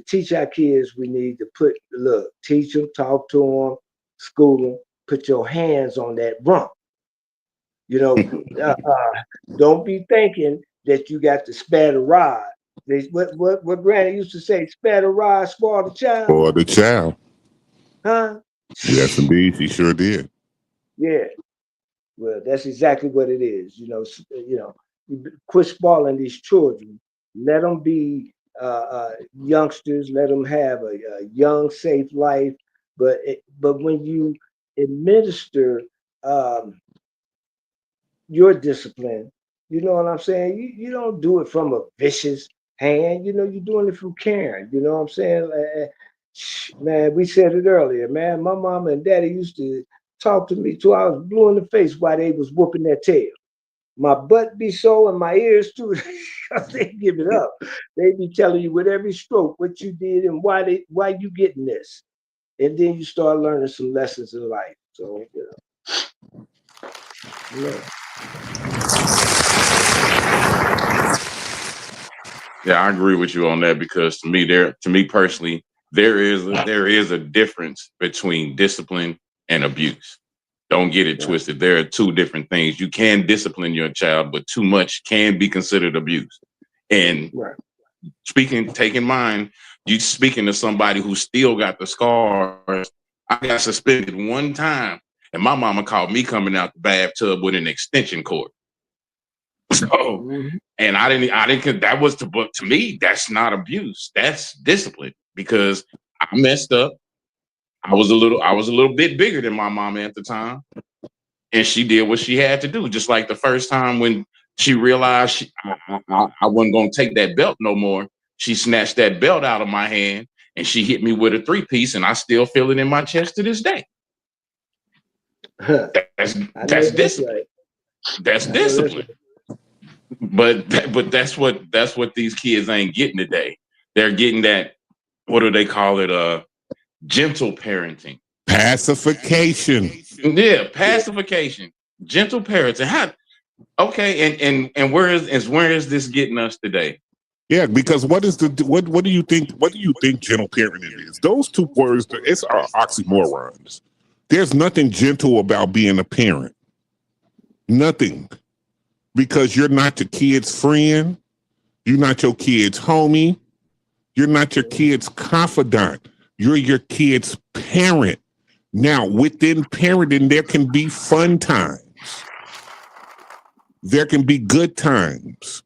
teach our kids. We need to teach them, talk to them, school them, put your hands on that rump. You know, don't be thinking that you got to spare the rod. What Granny used to say, spare the rod, spoil the child. Or the child. Huh? Yes, indeed, she sure did. Yeah. Well, that's exactly what it is. You know, quit spoiling these children. Let them be youngsters. Let them have a young, safe life. But when you administer your discipline, you know what I'm saying? You don't do it from a vicious hand. You know, you're doing it from caring. You know what I'm saying? Man, we said it earlier, man. My mama and daddy used to talk to me till I was blue in the face while they was whooping their tail. My butt be so and my ears too. They give it up. They be telling you with every stroke what you did and why you getting this. And then you start learning some lessons in life. So, you know. Yeah, I agree with you on that because to me personally, there is a difference between discipline and abuse. Don't get it twisted. There are two different things. You can discipline your child, but too much can be considered abuse. And taking mine, you speaking to somebody who still got the scars. I got suspended one time, and my mama caught me coming out the bathtub with an extension cord. So, and I didn't. That was the book to me. That's not abuse. That's discipline because I messed up. I was a little bit bigger than my mama at the time, and she did what she had to do. Just like the first time when she realized I wasn't going to take that belt no more, she snatched that belt out of my hand and she hit me with a 3-piece, and I still feel it in my chest to this day. That's discipline. That's discipline. But that's what these kids ain't getting today. They're getting that, what do they call it? Gentle parenting. Pacification. Yeah, pacification. Gentle parenting. Okay, and where is this getting us today? Yeah, because what do you think gentle parenting is? Those two words, it's oxymorons. There's nothing gentle about being a parent. Nothing. Because you're not your kid's friend. You're not your kid's homie. You're not your kid's confidant. You're your kid's parent. Now, within parenting, there can be fun times. There can be good times.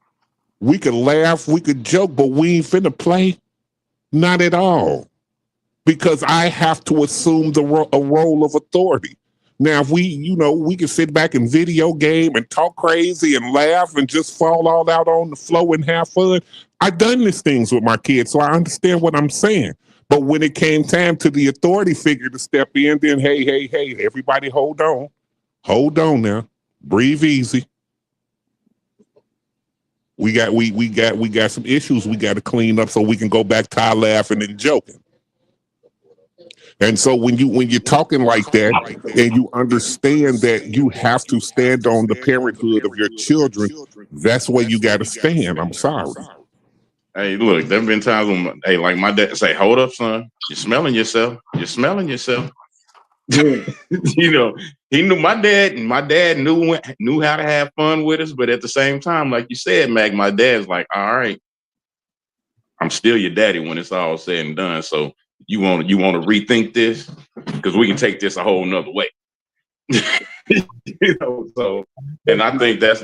We could laugh, we could joke, but we ain't finna play. Not at all. Because I have to assume a role of authority. Now, if we can sit back and video game and talk crazy and laugh and just fall all out on the floor and have fun. I've done these things with my kids, so I understand what I'm saying. But when it came time to the authority figure to step in, then hey, everybody hold on. Hold on now. Breathe easy. We got some issues we got to clean up so we can go back to our laughing and joking. And so when you're talking like that and you understand that you have to stand on the parenthood of your children, that's where you got to stand. I'm sorry. Hey, look, there have been times when, like my dad say, hold up, son, you're smelling yourself. You're smelling yourself. You know, he knew my dad knew how to have fun with us, but at the same time, like you said, Mac, my dad's like, all right, I'm still your daddy when it's all said and done. So you want to rethink this because we can take this a whole nother way. So, and I think that's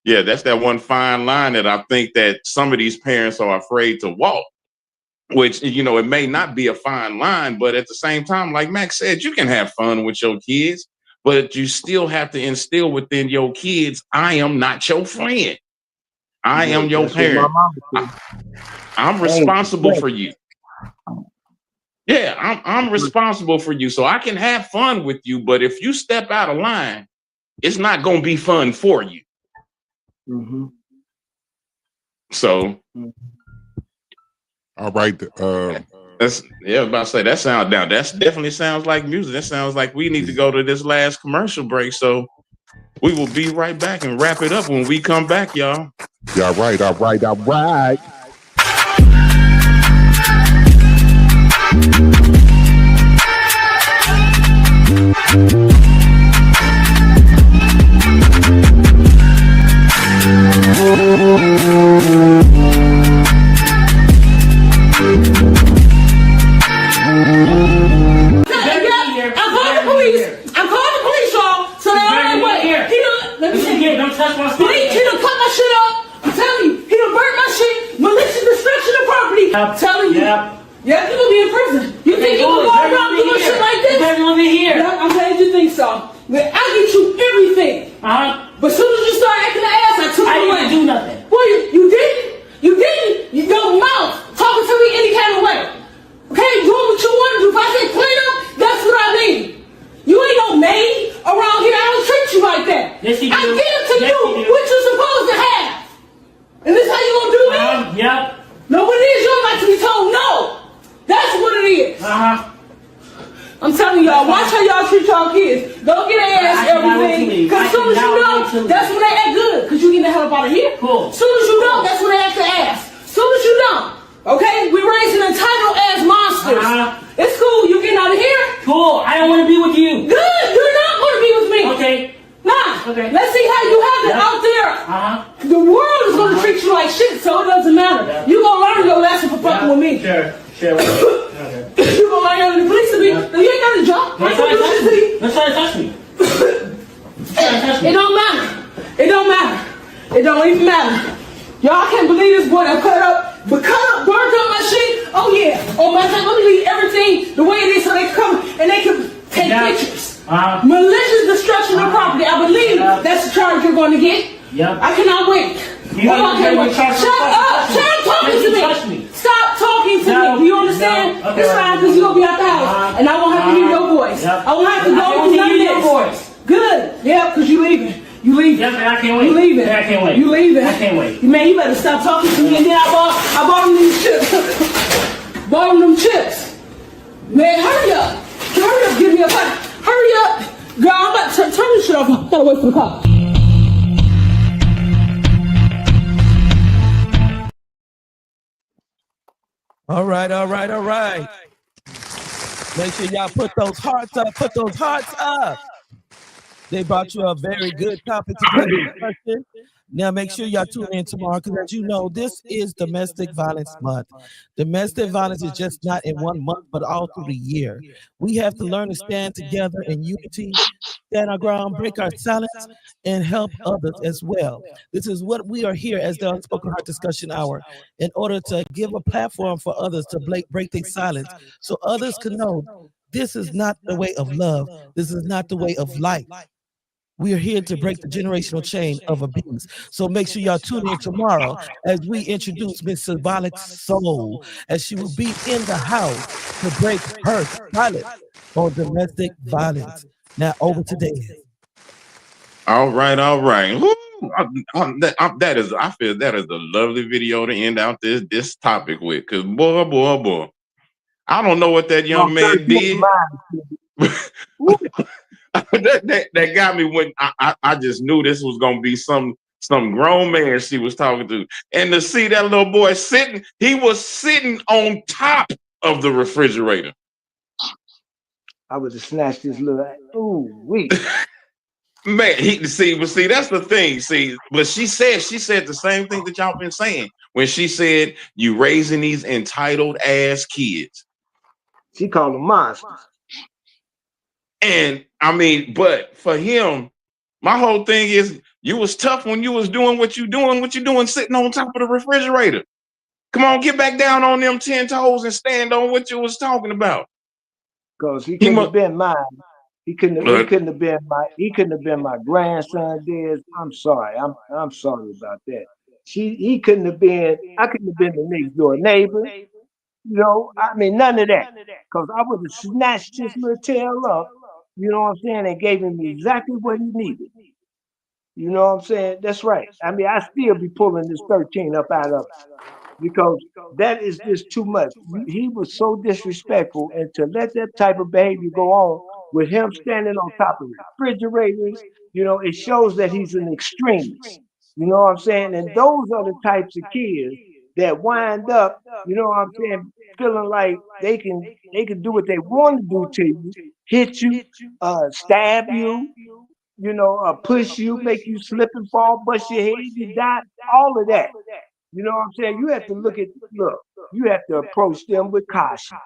that one fine line that I think that some of these parents are afraid to walk. Which, it may not be a fine line, but at the same time, like Max said, you can have fun with your kids, but you still have to instill within your kids, I am not your friend. I am your parent. I'm responsible for you. Yeah, I'm responsible for you. So I can have fun with you, but if you step out of line, it's not going to be fun for you. Mm-hmm. So... All right. That's about to say that sound down. That definitely sounds like music. That sounds like we need to go to this last commercial break. So we will be right back and wrap it up when we come back, y'all. All right. I'm telling you. Yeah, you're gonna be in prison. You think you're gonna go around doing shit like this? You're here. Yeah, I'm glad you think so. Man, I get you everything. But as soon as you start acting the ass, I took it away. I didn't do nothing. Well, you didn't. You didn't. You don't mouth talking to me any kind of way. Okay, doing what you want to do. If I say clean up, that's what I mean. You ain't no maid around here. I don't treat you like that. Yes, you do. I give to you what you're supposed to have. And this how you gonna do me? Yep. No, what it is, you don't like to be told no. That's what it is. I'm telling y'all, watch how y'all treat y'all kids. Don't get their ass everything. Because as soon as you know, that's when they act good. Because you getting the hell up out of here. Cool. As soon as you know, that's when they act the ass. As soon as you know. Okay? We raising entitled ass monsters. It's cool. You getting out of here? Cool. I don't want to be with you. Good. You're not going to be with me. Okay. Nah. Okay. Let's see how you have it out there. The world is going to treat you like shit, so it doesn't matter. You're going to learn your lesson for fucking with me. Sure. Okay. You're going to learn your police to be. You ain't got a job. Let's try to touch me. It don't matter. It don't matter. It don't even matter. Y'all can't believe this boy that burnt up my shit. Oh yeah. Oh my God, let me leave everything the way it is so they can come and they can take pictures. Malicious destruction of property. I believe that's the charge you're going to get. Yep. I cannot wait. Shut up. Stop talking to me. Stop talking to me. Do you understand? No. Okay, it's fine because you're going to be out the house. And I won't have to hear your voice. Yep. I won't have to go through none of this. Voice. Good. Yeah, because you leaving. You leaving. Yep, I can't wait. You leaving. I can't wait. You leaving. I can't wait. Man, you better stop talking to me. And then I bought him these chips. Bought him them chips. Man, hurry up. Hurry up. Give me a bite. Hurry up. Girl, I'm about to turn this shit off. I gotta wait for the cop. All right, all right, all right. Make sure y'all put those hearts up, put those hearts up. They brought you a very good topic to discussion. Now make sure y'all tune in tomorrow because as you know, this is Domestic Violence Month. Domestic violence is just not in 1 month, but all through the year. We have to learn to stand together in unity, stand our ground, break our silence, and help others as well. This is what we are here as the Unspoken Heart Discussion Hour in order to give a platform for others to break their silence so others can know this is not the way of love. This is not the way of life. We are here to break the generational chain of abuse. So make sure y'all tune in tomorrow as we introduce Miss Symbolic Soul, as she will be in the house to break her silence on domestic violence. Now over to Dave. All right, all right. Woo! I feel that is a lovely video to end out this topic with. Cause boy, I don't know what that young man did. that got me when I just knew this was gonna be some grown man she was talking to, and to see that little boy he was sitting on top of the refrigerator. I would have snatched his little. Ooh, wait. Man, see, that's the thing. See, but she said the same thing that y'all been saying when she said you raising these entitled ass kids. She called them monsters. And I mean, but for him, my whole thing is you was tough when you was doing what you doing sitting on top of the refrigerator. Come on, get back down on them 10 toes and stand on what you was talking about. Because he couldn't have been mine. He couldn't have been my grandson Dez. I'm sorry. I'm sorry about that. I couldn't have been the next door neighbor. You know, I mean, none of that. Because I would have snatched his little tail up, you know what I'm saying, and gave him exactly what he needed. You know what I'm saying? That's right. I mean, I still be pulling this 13 up out of it because that is just too much. He was so disrespectful, and to let that type of behavior go on with him standing on top of refrigerators, you know, it shows that he's an extremist. You know what I'm saying? And those are the types of kids that wind up, you know what I'm saying, feeling like they can do what they want to do to you, hit you, stab you, you know, push you, make you slip and fall, bust your head, you die, all of that. You know what I'm saying? You have to approach them with caution.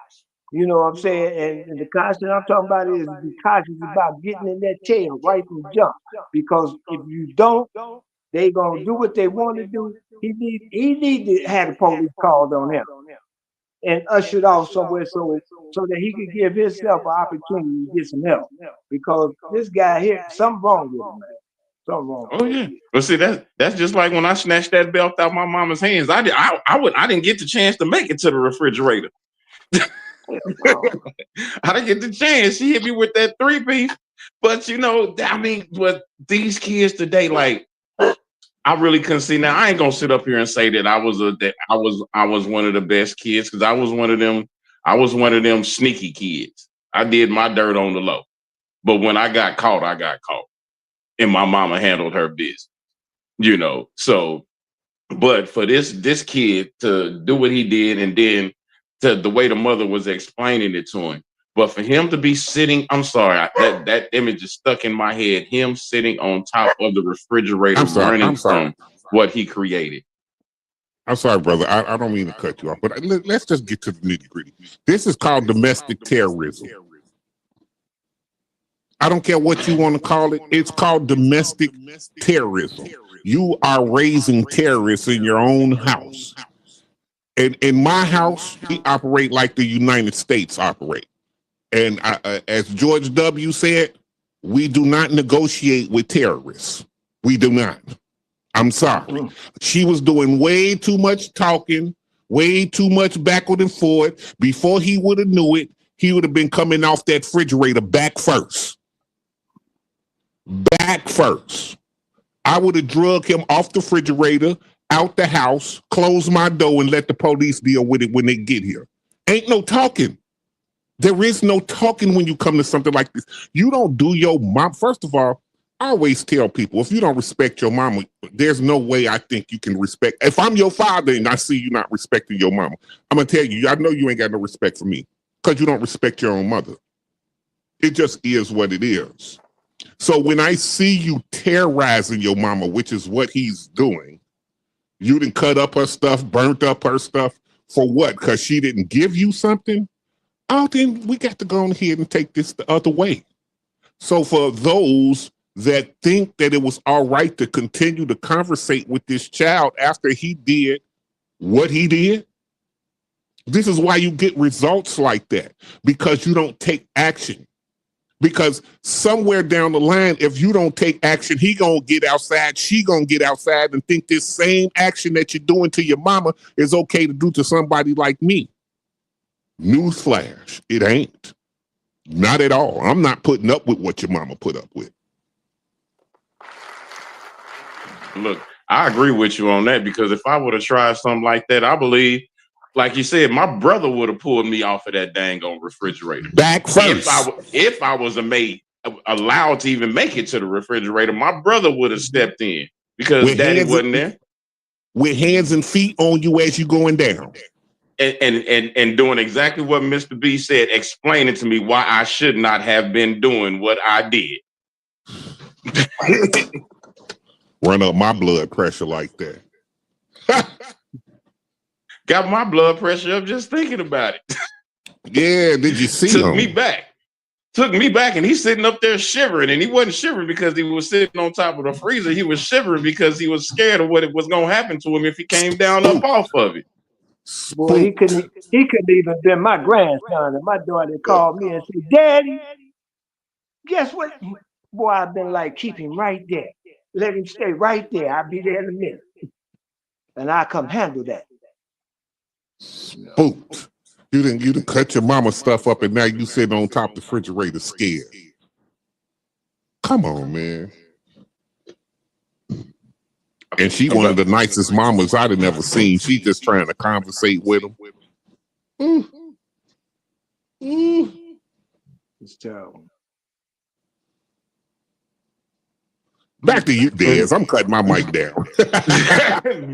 You know what I'm saying? And the caution I'm talking about is be cautious about getting in that tail right from jump. Because if you don't, they gonna do what they want to do. He need to have the police called on him and ushered off somewhere so that he could give himself an opportunity to get some help. Because this guy here, something wrong with him, man. Something wrong. Oh yeah. But see, that's just like when I snatched that belt out my mama's hands. I didn't get the chance to make it to the refrigerator. I didn't get the chance. She hit me with that 3-piece. But you know, I mean, but these kids today, like, I really couldn't see. Now I ain't gonna sit up here and say that I was one of the best kids, because I was one of them sneaky kids. I did my dirt on the low. But when I got caught, and my mama handled her business. You know, so but for this kid to do what he did, and then to the way the mother was explaining it to him. But for him to be sitting, I'm sorry, that image is stuck in my head. Him sitting on top of the refrigerator, learning from what he created. I'm sorry, brother. I don't mean to cut you off, but let's just get to the nitty gritty. This is called domestic terrorism. I don't care what you want to call it. It's called domestic terrorism. You are raising terrorists in your own house. And in my house, we operate like the United States operate. And as George W. said, we do not negotiate with terrorists. We do not. I'm sorry. She was doing way too much talking, way too much backward and forward. Before he would have knew it, he would have been coming off that refrigerator back first. Back first. I would have drugged him off the refrigerator, out the house, close my door, and let the police deal with it when they get here. Ain't no talking. There is no talking when you come to something like this. You don't do your mom. First of all, I always tell people, if you don't respect your mama, there's no way I think you can respect. If I'm your father and I see you not respecting your mama, I'm going to tell you, I know you ain't got no respect for me because you don't respect your own mother. It just is what it is. So when I see you terrorizing your mama, which is what he's doing, you done cut up her stuff, burnt up her stuff for what? Because she didn't give you something? Oh, then we got to go ahead and take this the other way. So for those that think that it was all right to continue to conversate with this child after he did what he did, this is why you get results like that, because you don't take action. Because somewhere down the line, if you don't take action, he gonna get outside, she gonna get outside and think this same action that you're doing to your mama is okay to do to somebody like me. Newsflash, it ain't. Not at all. I'm not putting up with what your mama put up with. Look, I agree with you on that, because if I would have tried something like that, I believe, like you said, my brother would have pulled me off of that dang on refrigerator. Back first. If I was allowed to even make it to the refrigerator, my brother would have stepped in because with daddy wasn't there. With hands and feet on you as you going down. And doing exactly what Mr. B said, explaining to me why I should not have been doing what I did. Run up my blood pressure like that. Got my blood pressure up just thinking about it. Yeah, did you see him? Took me back, and he's sitting up there shivering, and he wasn't shivering because he was sitting on top of the freezer. He was shivering because he was scared of what it was going to happen to him if he came down up off of it. Boy, he couldn't even been my grandson, and my daughter called me and said, "Daddy, guess what? Boy, I've been like, keep him right there. Let him stay right there. I'll be there in a minute. And I come handle that." Spooked. You didn't cut your mama stuff up, and now you sitting on top of the refrigerator scared. Come on, man. And she one of the nicest mamas I'd have never seen. She just trying to conversate with him. It's terrible. Back to you, Dez. I'm cutting my mic down.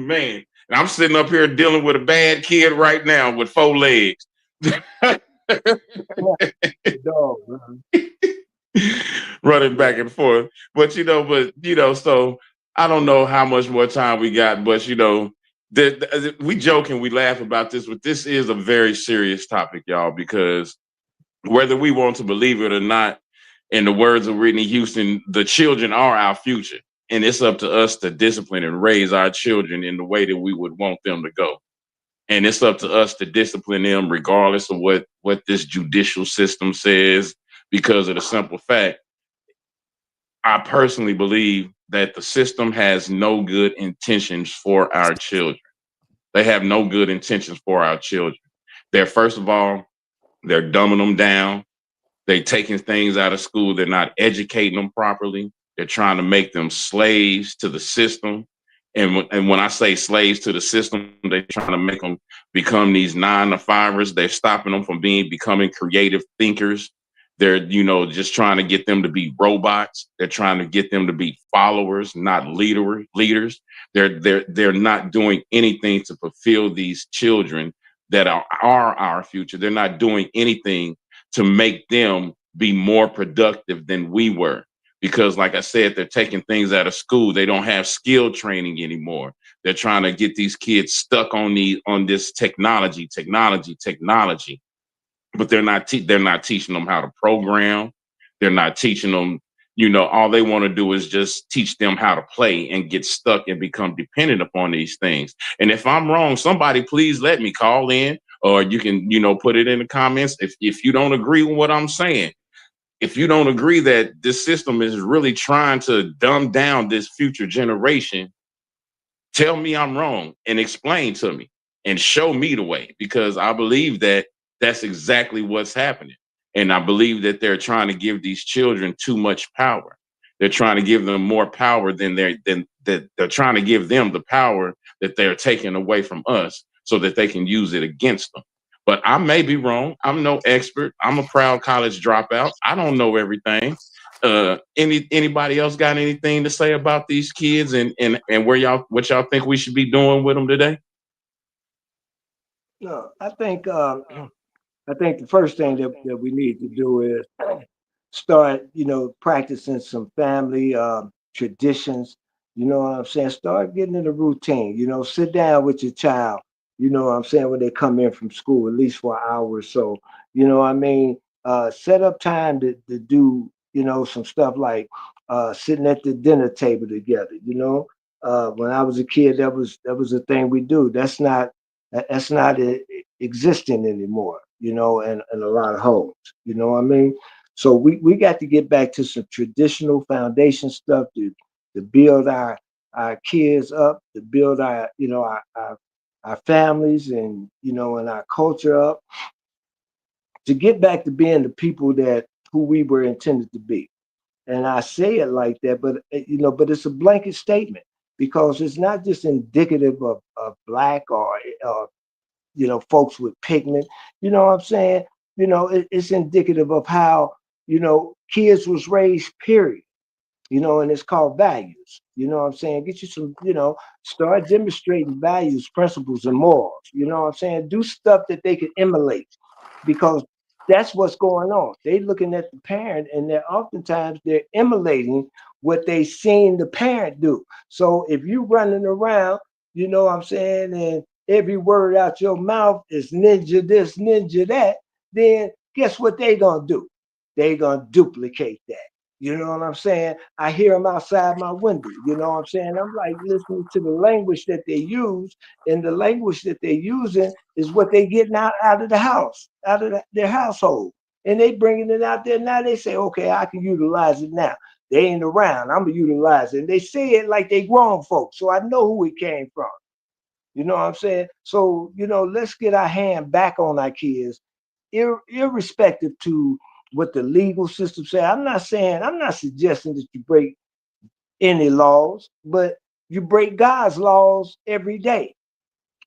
Man, I'm sitting up here dealing with a bad kid right now with 4 legs. Dog, running back and forth. But so I don't know how much more time we got, but we joke and we laugh about this, but this is a very serious topic, y'all, because whether we want to believe it or not, in the words of Whitney Houston, the children are our future, and it's up to us to discipline and raise our children in the way that we would want them to go. And it's up to us to discipline them regardless of what this judicial system says, because of the simple fact, I personally believe that the system has no good intentions for our children. They have no good intentions for our children. First of all, they're dumbing them down. They're taking things out of school. They're not educating them properly. They're trying to make them slaves to the system. And when I say slaves to the system, they're trying to make them become these 9-to-5ers. They're stopping them from becoming creative thinkers. They're, just trying to get them to be robots. They're trying to get them to be followers, not leaders. They're not doing anything to fulfill these children that are our future. They're not doing anything to make them be more productive than we were. Because like I said, they're taking things out of school. They don't have skill training anymore. They're trying to get these kids stuck on this technology. But they're not teaching them how to program. They're not teaching them, all they want to do is just teach them how to play and get stuck and become dependent upon these things. And if I'm wrong, somebody please let me call in, or you can, put it in the comments. If you don't agree with what I'm saying, if you don't agree that this system is really trying to dumb down this future generation, tell me I'm wrong and explain to me and show me the way, because I believe that that's exactly what's happening. And I believe that they're trying to give these children too much power. They're trying to give them more power than they're trying to give them the power that they're taking away from us so that they can use it against them. But I may be wrong. I'm no expert. I'm a proud college dropout. I don't know everything. Anybody else got anything to say about these kids and what y'all think we should be doing with them today? No, I think the first thing that we need to do is start, practicing some family traditions. You know what I'm saying? Start getting in a routine. Sit down with your child. You know what I'm saying? When they come in from school, at least for an hour or so. You know what I mean? Set up time to do, some stuff like sitting at the dinner table together. When I was a kid, that was a thing we do. That's not existing anymore. In a lot of homes. You know what I mean? So we got to get back to some traditional foundation stuff to build our kids up, to build our families and and our culture up, to get back to being the people who we were intended to be. And I say it like that, but but it's a blanket statement because it's not just indicative of black or folks with pigment. You know what I'm saying? It's indicative of how kids was raised, period. And it's called values. You know what I'm saying? Get you some, start demonstrating values, principles, and morals. You know what I'm saying? Do stuff that they can emulate, because that's what's going on. They looking at the parent, and they're emulating what they seen the parent do. So if you running around, you know what I'm saying, and every word out your mouth is ninja this, ninja that, then guess what they gonna do? They gonna duplicate that. You know what I'm saying? I hear them outside my window. You know what I'm saying? I'm like listening to the language that they use, and the language that they're using is what they getting out of the house, out of their household. And they bringing it out there now. They say, okay, I can utilize it now. They ain't around. I'm going to utilize it. And they say it like they grown folks. So I know who it came from. You know what I'm saying? So, let's get our hand back on our kids, irrespective to what the legal system say. I'm not suggesting that you break any laws, but you break God's laws every day.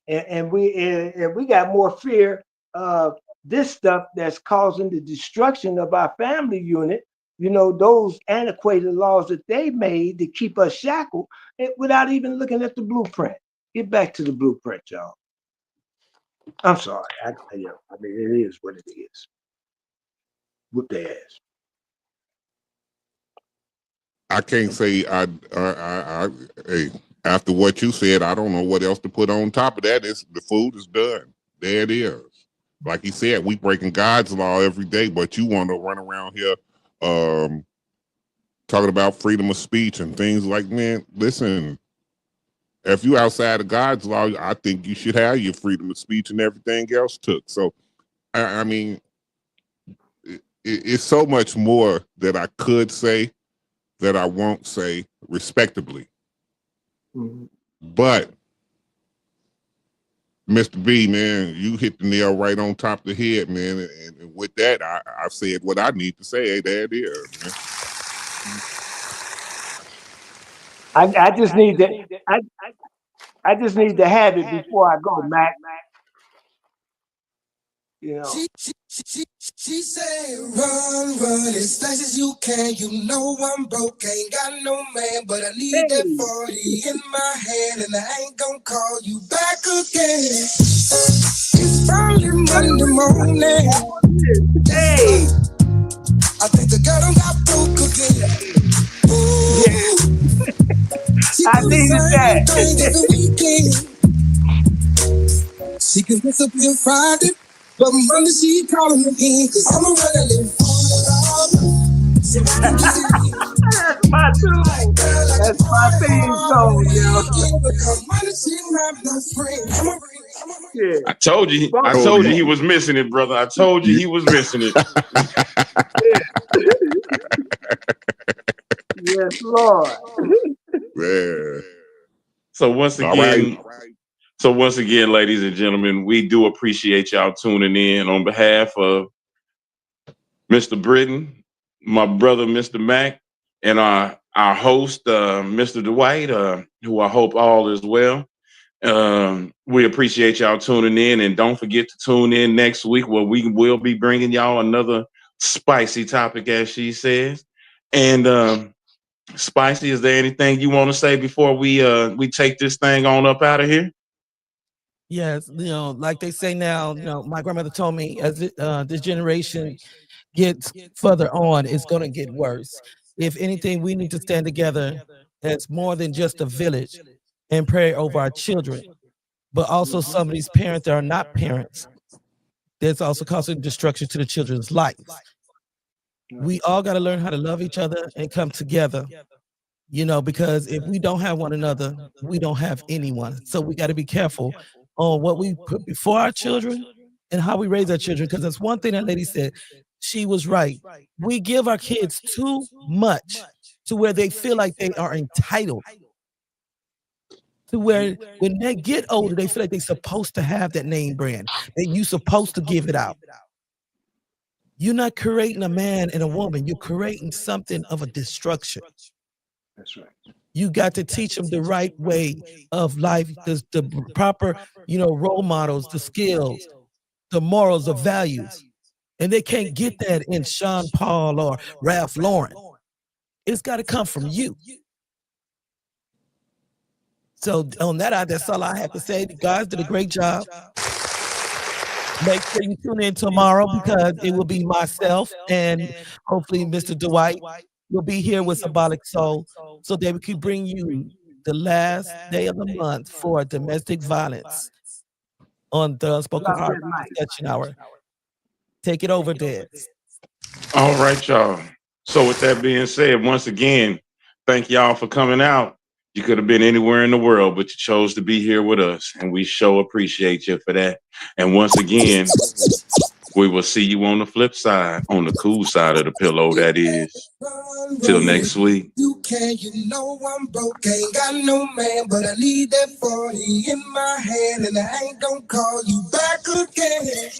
And we got more fear of this stuff that's causing the destruction of our family unit. Those antiquated laws that they made to keep us shackled without even looking at the blueprint. Get back to the blueprint, y'all. I'm sorry. I mean, it is what it is. Whoop their ass. I can't say hey, after what you said, I don't know what else to put on top of that. The food is done. There it is. Like he said, we breaking God's law every day, but you want to run around here talking about freedom of speech and things like, man, listen, if you outside of God's law, I think you should have your freedom of speech and everything else took. So, I mean, it's so much more that I could say that I won't say respectably. Mm-hmm. But Mr. B, man, you hit the nail right on top of the head, man. And with that, I've said what I need to say. Hey, there it is, man. I just need to I just need to have it before I go, Mac. She said, run as fast as you can. You know I'm broke, ain't got no man, but I need that 40 in my hand, and I ain't gonna call you back again. It's probably Monday morning. Hey, I think the girl done got broke again. Ooh, I needed that. She can disappear Friday, but Monday she calling me in, cause I'm a running That's my tune. That's my theme song, yo. Yeah. I told you he was missing it, brother. I told you he was missing it. Yes, Lord. Yeah. So once again, ladies and gentlemen, we do appreciate y'all tuning in. On behalf of Mr. Britton, my brother, Mr. Mac, and our host, Mr. Dwight, who I hope all is well. We appreciate y'all tuning in, and don't forget to tune in next week where we will be bringing y'all another spicy topic, as she says. And Spicy, is there anything you want to say before we take this thing on up out of here? Yes, like they say now, my grandmother told me as this generation gets further on, it's going to get worse. If anything, we need to stand together as more than just a village and pray over our children, but also some of these parents that are not parents. There's also causing destruction to the children's lives. We all got to learn how to love each other and come together, because if we don't have one another, we don't have anyone. So we got to be careful on what we put before our children and how we raise our children. Because that's one thing that lady said. She was right. We give our kids too much to where they feel like they are entitled. To where when they get older, they feel like they're supposed to have that name brand. That you're supposed to give it out. You're not creating a man and a woman. You're creating something of a destruction. That's right. You got to teach them the right way of life, the proper, role models, the skills, the morals, the values. And they can't get that in Sean Paul or Ralph Lauren. It's got to come from you. So on that, that's all I have to say. The guys did a great job. Make sure you tune in tomorrow because it will be myself and hopefully Mr. Dwight will be here with Symbolic Soul so that we can bring you the last day of the month for domestic violence on the Unspoken Heart Discussion Hour. Take it over, Dez. All right, y'all. So with that being said, once again, thank y'all for coming out. You could have been anywhere in the world, but you chose to be here with us, and we sure appreciate you for that. And once again, we will see you on the flip side, on the cool side of the pillow, that is. Till next week. You I'm broke, ain't got no man, but I need that 40 in my hand, and I ain't gonna call you back again.